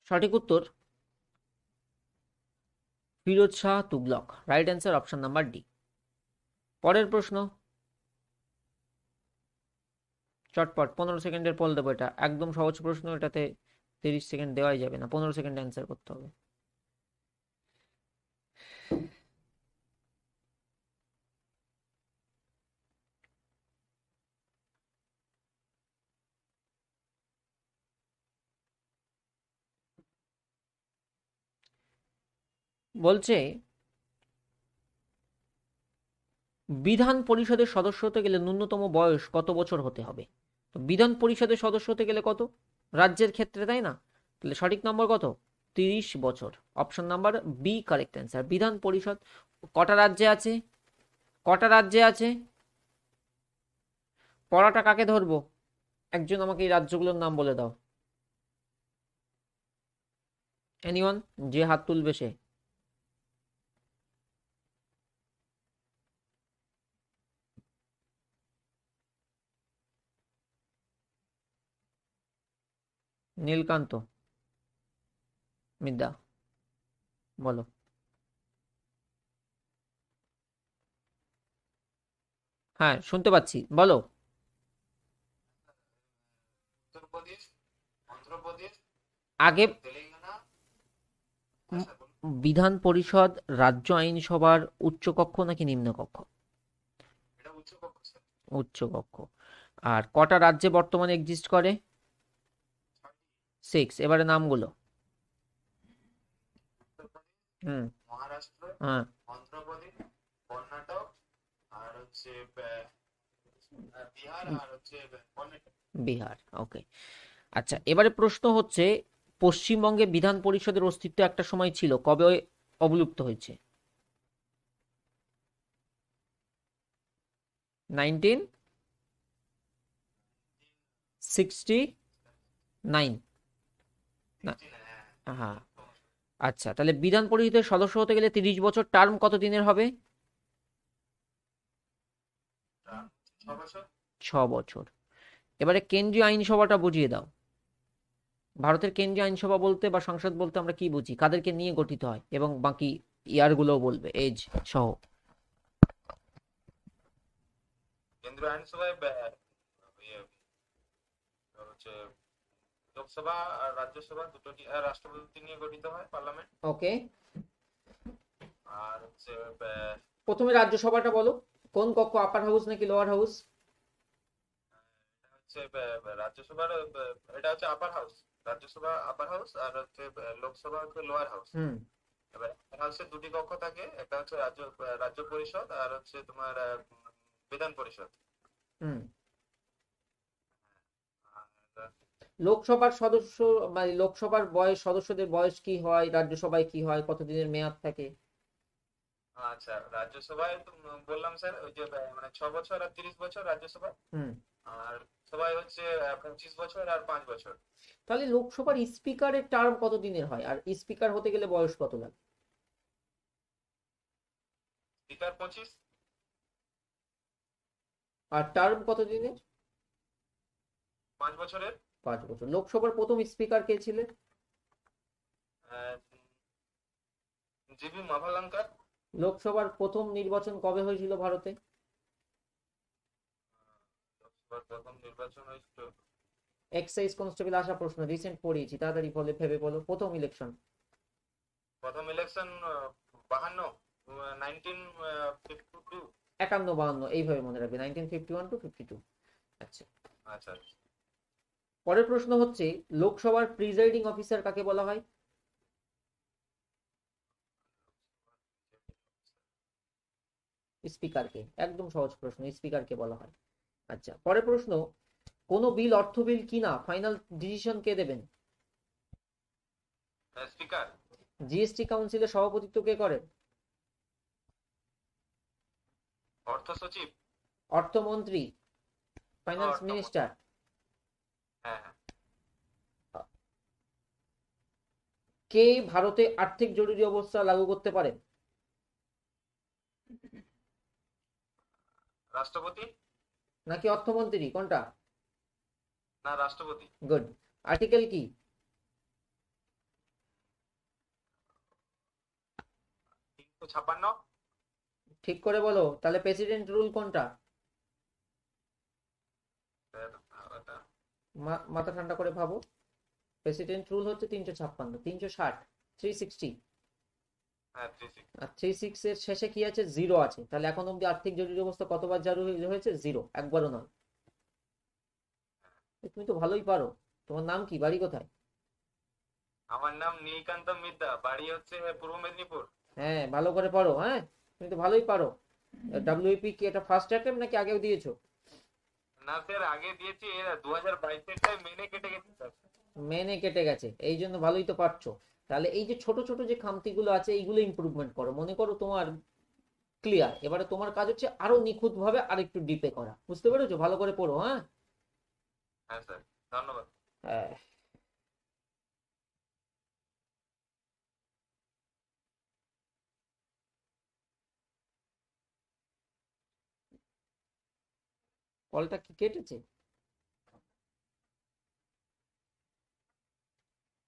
সঠিক উত্তর Firoz Shah Tughlaq. Right answer option number D. পরের প্রশ্ন, চটপট 15 সেকেন্ডের পল দেবো, এটা একদম সহজ প্রশ্ন, এটাতে 30 সেকেন্ড দেওয়াই যাবে না, 15 সেকেন্ডে অ্যান্সার করতে হবে। বলছে বিধান পরিষদের সদস্য হতে গেলে ন্যূনতম বয়স কত বছর হতে হবে? তো বিধান পরিষদের সদস্য হতে গেলে কত, রাজ্যের ক্ষেত্রে, তাই না? তাহলে সঠিক নম্বর কত? 30 বছর। Option number B correct answer. বিধান পরিষদ কটা রাজ্যে আছে? কটা রাজ্যে আছে? পড়াটা কাকে ধরবো? একজন আমাকে এই রাজ্যগুলোর নাম বলে দাও। এনিওয়ান, যে হাত তুলবে সে। নীলকান্ত মিদ্যা, বলো। হ্যাঁ শুনতে পাচ্ছি, বলো। উত্তরপ্রদেশ, অন্ধ্রপ্রদেশ, আগে তেলেঙ্গানা। বিধান পরিষদ রাজ্য আইনসভার উচ্চকক্ষ নাকি নিম্নকক্ষ? এটা উচ্চকক্ষ স্যার। উচ্চকক্ষ। আর কটা রাজ্যে বর্তমানে এক্সিস্ট করে? 6। এবারে নামগুলো। উত্তরপ্রদেশ, হুম। মহারাষ্ট্র, হ্যাঁ। অন্ধ্রপ্রদেশ, কর্ণাটক, আর হচ্ছে বিহার, আর হচ্ছে কর্ণাটক। বিহার, ওকে। আচ্ছা, এবারে প্রশ্ন হচ্ছে পশ্চিমবঙ্গে বিধান পরিষদের অস্তিত্ব একটা সময় ছিল, কবে অবলুপ্ত হয়েছে? 1969 না? হ্যাঁ। আচ্ছা, তাহলে বিধান পরিষদের সদস্য হতে গেলে 30 বছর, টার্ম কত দিনের হবে? 6 বছর। 6 বছর। এবারে কেন্দ্রীয় আইনসভাটা বুঝিয়ে দাও। ভারতের কেন্দ্রীয় আইনসভা বলতে বা সংসদ বলতে আমরা কি বুঝি, কাদেরকে নিয়ে গঠিত হয়, এবং বাকি ইয়ারগুলোও বলবে, এজ সহ। কেন্দ্রীয় আইনসভায় ইয়ে, হচ্ছে লোকসভা আর রাজ্যসভা দুটো রাষ্ট্রপতি নিয়ে গঠিত হয় পার্লামেন্ট। ওকে। আর হচ্ছে প্রথমে রাজ্যসভাটা বলো, কোন কক্ষ, আপার হাউস নাকি লোয়ার হাউস? হচ্ছে রাজ্যসভার এটা হচ্ছে upper house. Rajya Sabha upper house, আর হচ্ছে লোকসভা হচ্ছে লোয়ার হাউস। হুম। এবার আপার হাউসে দুটি কক্ষ থাকে, একটা হচ্ছে রাজ্য পরিষদ, আর হচ্ছে তোমার বিধান পরিষদ। হুম। আর, লোকসভার সদস্য, মানে লোকসভার বয়স, সদস্যদের বয়স কি হয়, রাজ্যসভায় কি হয়, কতদিনের মেয়াদ থাকে? আচ্ছা, রাজ্যসভায় তো বললাম স্যার, ওই যে মানে 6 বছর আর 30 বছর রাজ্যসভা। হুম। আর সবাই হচ্ছে 25 বছর আর 5 বছর। তাহলে লোকসভার স্পিকারের টার্ম কত দিনের হয়, আর স্পিকার হতে গেলে বয়স কত লাগে? স্পিকার 25। আর টার্ম কত দিনের? 5 বছরের। 5 বছর। লোকসভার প্রথম স্পিকার কে ছিলেন? জিবি মাভালাঙ্কার। লোকসভার প্রথম নির্বাচন কবে হয়েছিল ভারতে? লোকসভার প্রথম নির্বাচন হয়েছিল। এক্সাইজ কনস্টেবল আসা প্রশ্ন, রিসেন্ট পড়িয়েছি, তাড়াতাড়ি বলে ভেবে বলো, প্রথম ইলেকশন। প্রথম ইলেকশন 52, 1952। 51-52 এইভাবে মনে রাখবে, 1951 to 52। আচ্ছা, আচ্ছা। পরের প্রশ্ন হচ্ছে লোকসভার প্রিজাইডিং অফিসার কাকে বলা হয়? স্পিকারকে। একদম সহজ প্রশ্ন, স্পিকারকে বলা হয়। আচ্ছা, পরের প্রশ্ন, কোন বিল, অর্থ বিল কিনা ফাইনাল ডিসিশন কে দেবেন? স্পিকার। জিএসটি কাউন্সিলের সভাপতিত্ব কে করেন? অর্থ সচিব। অর্থমন্ত্রী, ফাইন্যান্স অর্থমন্ত্রী। মিনিস্টার। হ্যাঁ, হ্যাঁ। কে ভারতে আর্থিক জরুরি অবস্থা লাগু করতে পারেন? রাষ্ট্রপতি। নাকি অর্থমন্ত্রী, কোনটা? না, রাষ্ট্রপতি। গুড। আর্টিকেল কি? 256। ঠিক করে বলো তাহলে প্রেসিডেন্ট রুল কোনটা? মাথা ঠান্ডা করে ভাবো। প্রেসিডেন্ট রুল হচ্ছে 356, 360, 360। হ্যাঁ 36। আর 36 এর শেষে কি আছে? জিরো আছে। তাহলে এখন অব্দি আর্থিক জরুরি অবস্থা কতবার জারি হয়েছে? জিরো, একবারও নয়। তুমি তো ভালোই পারো। তোমার নাম কি, বাড়ি কোথায়? আমার নাম নীলকান্ত মিদ্যা, বাড়ি হচ্ছে পূর্ব মেদিনীপুর। হ্যাঁ ভালো করে পড়ো। হ্যাঁ তুমি তো ভালোই পারো। ডাব্লিউপি কি এটা ফার্স্ট অ্যাটেম্প নাকি আগেও দিয়েছো? না স্যার, আগে দিয়েছি, 2022-এরটাই মেনে কেটে গেছে স্যার। মেনে কেটে গেছে, এই জন্য ভালোই তো পারছো। তাহলে এই যে ছোট ছোট যে খামতিগুলো আছে এইগুলো ইমপ্রুভমেন্ট করো। মনে করো তোমার ক্লিয়ার, এবারে তোমার কাজ হচ্ছে আরো নিখুঁত ভাবে আর একটু ডিপে করা। বুঝতে পেরেছো? ভালো করে পড়ো। হ্যাঁ হ্যাঁ স্যার, ধন্যবাদ। হ্যাঁ। কলটা কি কেটেছে?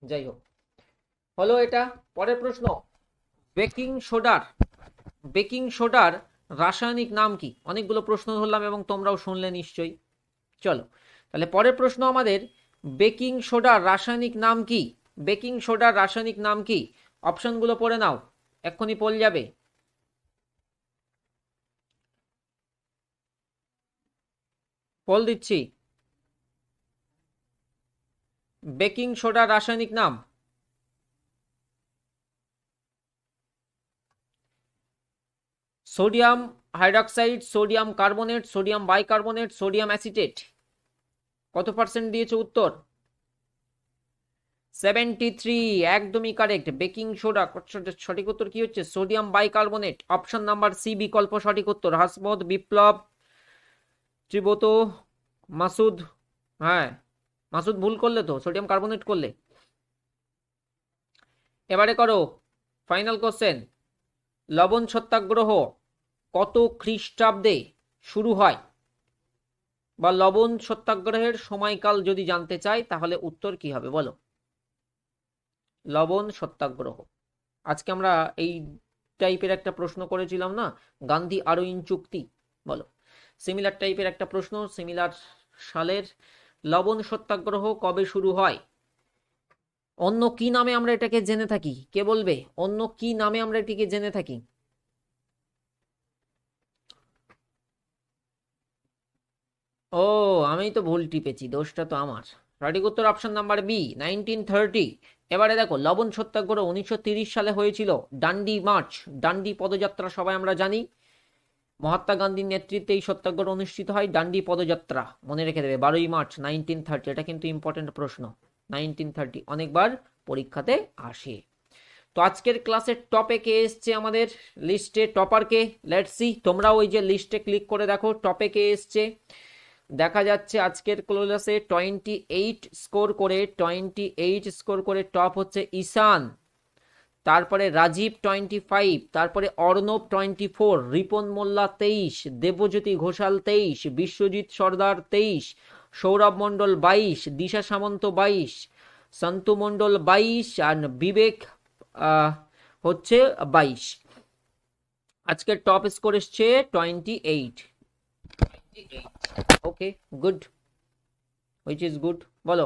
যাই হোক, হলো এটা। পরের প্রশ্ন, বেকিং সোডার বেকিং সোডার রাসায়নিক নাম কি? অনেকগুলো প্রশ্ন ধরলাম এবং তোমরাও শুনলে নিশ্চয়ই। চলো তাহলে পরের প্রশ্ন আমাদের, বেকিং সোডার রাসায়নিক নাম কি? বেকিং সোডার রাসায়নিক নাম কি? অপশনগুলো পড়ে নাও, এক্ষুনি পড়ে যাবে। বল দিচ্ছি, বেকিং সোডার রাসায়নিক নাম। Sodium hydroxide, sodium carbonate, sodium bicarbonate, sodium acetate. কত পার্সেন্ট দিয়েছে উত্তর? 73, একদমই কারেক্ট। বেকিং সোডা সঠিক উত্তর কি হচ্ছে? Sodium bicarbonate. Option number C বিকল্প সঠিক উত্তর। হাসমত, বিপ্লব, ত্রিব্রত, মাসুদ। হ্যাঁ মাসুদ ভুল করলে তো, সোডিয়াম কার্বনেট করলে। এবারে করো ফাইনাল কোশ্চেন, লবণ সত্যাগ্রহ কত খ্রিস্টাব্দে শুরু হয়? বা লবণ সত্যাগ্রহের সময়কাল যদি জানতে চাই তাহলে উত্তর কি হবে বলো? লবণ সত্যাগ্রহ, আজকে আমরা এই টাইপের একটা প্রশ্ন করেছিলাম না, গান্ধী আরোইন চুক্তি। বলো, সিমিলার টাইপের একটা প্রশ্ন, সিমিলার সালের। লবণ সত্যাগ্রহ কবে শুরু হয়? অন্য কি নামে আমরা এটাকে জেনে থাকি? কে বলবে অন্য কি নামে আমরা এটিকে জেনে থাকি? ও, আমি তো ভুল টিপেছি, দোষটা তো আমার। সঠিক উত্তর অপশন নাম্বার বি, 1930। এবারে দেখো, লবণ সত্যাগ্রহ 1930 সালে হয়েছিল। ডান্ডি মার্চ, ডান্ডি পদযাত্রা সবাই আমরা জানি। মহাত্মা গান্ধীর নেতৃত্বে এই সত্যাগ্রহ অনুষ্ঠিত হয়। ডান্ডি পদযাত্রা মনে রেখে দেবে, 12ই মার্চ 1930। এটা কিন্তু ইম্পর্টেন্ট প্রশ্ন, 1930 অনেকবার পরীক্ষাতে আসে। তো আজকের ক্লাসের টপে কে এসছে আমাদের লিস্টে? Topper K? Let's see. তোমরাও ওই যে লিস্টে ক্লিক করে দেখো টপে কে এসছে। দেখা যাচ্ছে আজকের ক্লাসে 28 স্কোর করে টপ হচ্ছে ঈশান, তারপরে রাজীব 25, তারপরে অর্ণব 24, রিপন মোল্লা 23, দেবজ্যোতি ঘোষাল 23, বিশ্বজিৎ সর্দার 23, সৌরভ মণ্ডল 22, দিশা সামন্ত 22, সন্তু মণ্ডল 22 আর বিবেক হচ্ছে 22। আজকের টপ স্কোর এসছে 28। Okay good, which is good. বলো,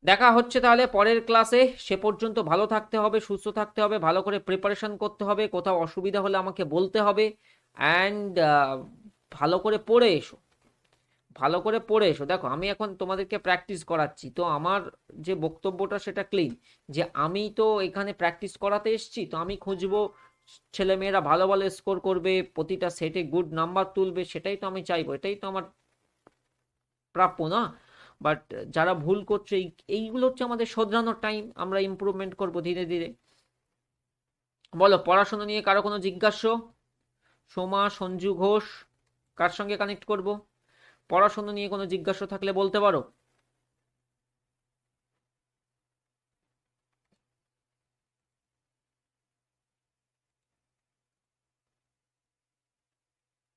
দেখা হচ্ছে তাহলে পরের ক্লাসে। সে পর্যন্ত ভালো থাকতে হবে, সুস্থ থাকতে হবে, ভালো করে প্রিপারেশন করতে হবে। কোথাও অসুবিধা হলে আমাকে বলতে হবে। অ্যান্ড ভালো করে পড়ে এসো, ভালো করে পড়ে এসো। দেখো আমি এখন তোমাদেরকে প্র্যাকটিস করাচ্ছি, তো আমার যে বক্তব্যটা সেটা ক্লিন, যে আমি তো এখানে প্র্যাকটিস করাতে এসেছি, তো আমি খুঁজবো ছেলেমেয়েরা ভালো ভালো স্কোর করবে, প্রতিটা সেটে গুড নাম্বার তুলবে, সেটাই তো আমি চাইবো, এটাই তো আমার প্রাপ্য না? বাট যারা ভুল করছে এইগুলো হচ্ছে আমাদের শোধরানোর টাইম, আমরা ইমপ্রুভমেন্ট করব ধীরে ধীরে। বলো, পড়াশোনা নিয়ে কারো কোনো জিজ্ঞাসা? সোমা, সঞ্জু ঘোষ, কার সঙ্গে কানেক্ট করব? পড়াশোনা নিয়ে কোনো জিজ্ঞাসা থাকলে বলতে পারো।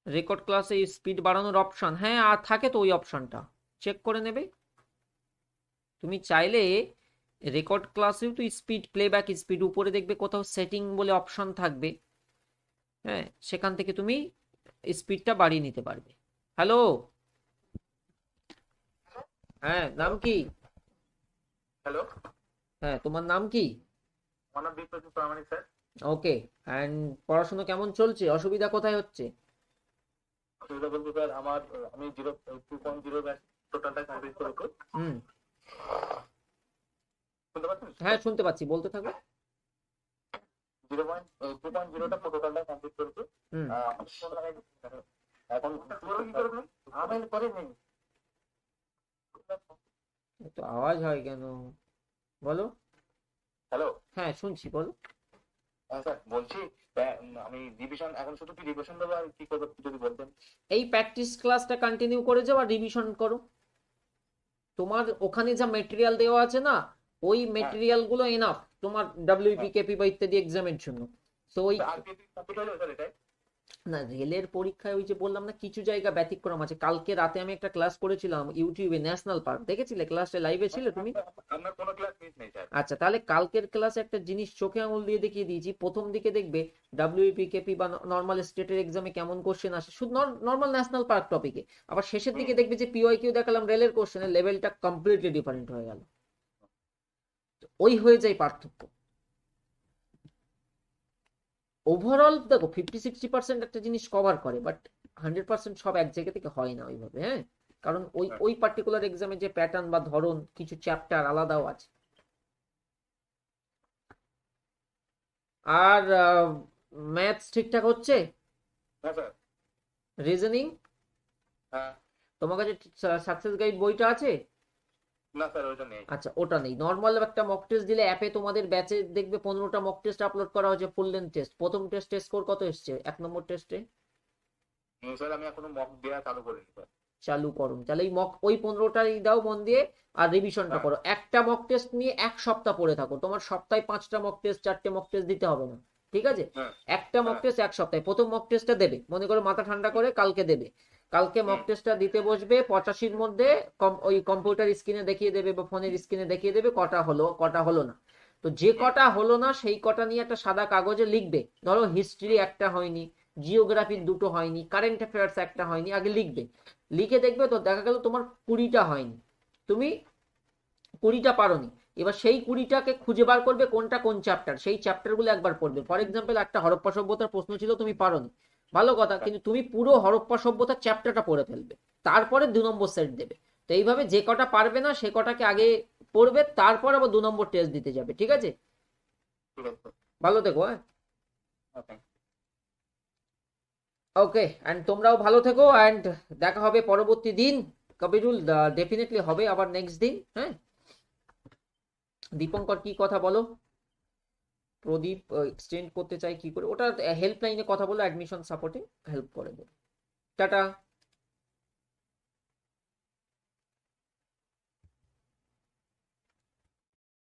রেকর্ড ক্লাসে স্পিড বাড়ানোর অপশন, হ্যাঁ আর থাকে তো ওই অপশনটা, চেক করে নেবে। তুমি চাইলে রেকর্ড ক্লাসেও তো স্পিড, প্লেব্যাক স্পিড উপরে দেখবে কোথাও সেটিং বলে অপশন থাকবে, হ্যাঁ, সেখান থেকে তুমি স্পিডটা বাড়িয়ে নিতে পারবে। হ্যালো, হ্যাঁ, নাম কি? হ্যালো, হ্যাঁ, তোমার নাম কি? মানব বিপ্লব প্রামাণিক স্যার। ওকে, অ্যান্ড পড়াশোনা কেমন চলছে? অসুবিধা কোথায় হচ্ছে? অসুবিধা বলতে স্যার আমি 2.0 ব্যাচ টোটালটা কমপ্লিট করেছি। হুম, শুনতে পাচ্ছেন? হ্যাঁ, শুনতে পাচ্ছি, বলতে থাকো। 2.0টা টোটালটা কমপ্লিট করেছি। হুম, এখন কি করবেন? আমি করে নেই। তো আওয়াজ হয় কেন? বলো। হ্যালো হ্যাঁ, শুনছি, বলো। স্যার, বলছি আমি রিভিশন এখন শুধু কি রিভিশন দেবো আর কি করবো যদি বলতেন। এই প্র্যাকটিস ক্লাসটা কন্টিনিউ করে যাও আর রিভিশন করো। তোমার ওখানে যা মেটেরিয়াল দেওয়া আছে না, ওই হ্যাঁ, মেটেরিয়াল গুলো এনাফ তোমার ডাব্লিউপি, হ্যাঁ। কেপি বা ইত্যাদি এক্সামের জন্য। তো ওই, আর কি কমপ্লিট হলো স্যার এটাই? না, রেলের পরীক্ষায় ওই যে বললাম না, কিছু জায়গা ব্যতিক্রম আছে। কালকে রাতে আমি একটা ক্লাস করেছিলাম ইউটিউবে, ন্যাশনাল পার্ক, দেখেছিলে? ক্লাসে লাইভে ছিলে তুমি? আপনার কোনো ক্লাস মিস নেই স্যার। আচ্ছা, তাহলে কালকের ক্লাসে একটা জিনিস চোখে আঙুল দিয়ে দেখিয়ে দিয়েছি। প্রথম দিকে দেখবে ডাব্লিউপি, কেপি বা নর্মাল স্টেটের এক্সামে কেমন কোশ্চেন আসে, শুধু নর্মাল ন্যাশনাল পার্ক টপিকে। আবার শেষের দিকে দেখবে যে পিওয়াই কিউ দেখালাম রেলের কোশ্চেনের লেভেলটা কমপ্লিটলি ডিফারেন্ট হয়ে গেল। ওই হয়ে যায় পার্থক্য। ওভারঅল দেখো 50-60% একটা জিনিস কভার করে, বাট 100% সব এক জায়গা থেকে হয় না ওইভাবে, হ্যাঁ। কারণ ওই হ্যাঁ, ওই পার্টিকুলার এক্সামে যে প্যাটার্ন বা ধরন, কিছু চ্যাপ্টার আলাদাও আছে। আর ম্যাথস ঠিকঠাক হচ্ছে? হ্যাঁ স্যার। রিজনিং? হ্যাঁ। তোমার কাছে সাকসেস গাইড বইটা আছে? না স্যার, ওইটা নেই। আচ্ছা, ওটা নেই। নর্মাল একটা মক টেস্ট দিলে অ্যাপে তোমাদের ব্যাচে দেখবে 15টা মক টেস্ট আপলোড করা হয়েছে, ফুল লেন্থ টেস্ট। প্রথম টেস্টে স্কোর কত এসছে 1 নম্বর টেস্টে? স্যার আমি এখনো মক দেওয়া চালু করিনি স্যার। চালু করুন, তাহলে এই মক ওই 15টাই দাও মন দিয়ে, আর রিভিশনটা হ্যাঁ, করো। একটা মক টেস্ট নিয়ে 1 সপ্তাহ পড়ে থাকো, তোমার সপ্তাহে 5টা মক টেস্ট, 4টে মক টেস্ট দিতে হবে না, ঠিক আছে? হ্যাঁ, একটা মক হ্যাঁ। টেস্ট 1 সপ্তাহে, প্রথম মক টেস্টটা দেবে, মনে করো মাথা ঠান্ডা করে কালকে দেবে। কালকে মক হুম, টেস্টটা দিতে বসবে, 85-র মধ্যে ওই কম্পিউটার স্ক্রিনে দেখিয়ে দেবে বা ফোনের স্ক্রিনে দেখিয়ে দেবে কটা হলো কটা হলো না। তো যে হুম, কটা হলো না সেই কটা নিয়ে একটা সাদা কাগজে লিখবে। ধরো হিস্ট্রি একটা হয়নি, জিওগ্রাফির হুম, 2টো হয়নি, কারেন্ট অ্যাফেয়ার্স একটা হয়নি, আগে লিখবে। লিখে দেখবে তো দেখা গেল তোমার 20টা হয়নি, তুমি 20টা পারোনি। এবার সেই 20টাকে খুঁজে বার করবে কোনটা কোন চ্যাপ্টার, সেই চ্যাপ্টারগুলো একবার পড়বে। ফর এক্সাম্পল, একটা হরপ্পা সভ্যতার প্রশ্ন ছিল, তুমি পারোনি, ভালো কথা, হ্যাঁ, কিন্তু তুমি পুরো হরপ্পা সভ্যতার চ্যাপ্টারটা পড়ে ফেলবে, তারপরে 2 নম্বর সেট দেবে। তো এইভাবে যে কটা পারবে না সে কটাকে আগে পড়বে, তারপর আবার 2 নম্বর টেস্ট দিতে যাবে, ঠিক আছে? ঠিক আছে স্যার। ভালো থেকো, হ্যাঁ। হ্যাঁ, thank you। ওকে, অ্যান্ড তোমরাও ভালো থেকো, অ্যান্ড দেখা হবে পরবর্তী দিন। কবিরুল, ডেফিনেটলি হবে আবার নেক্সট দিন, হ্যাঁ। দীপঙ্কর কি কথা বলো? প্রদীপ এক্সটেন্ড করতে চাই কি করে? ওটা হেল্পলাইনে কথা বলো, অ্যাডমিশন সাপোর্টে হেল্প করে দেবে। টাটা।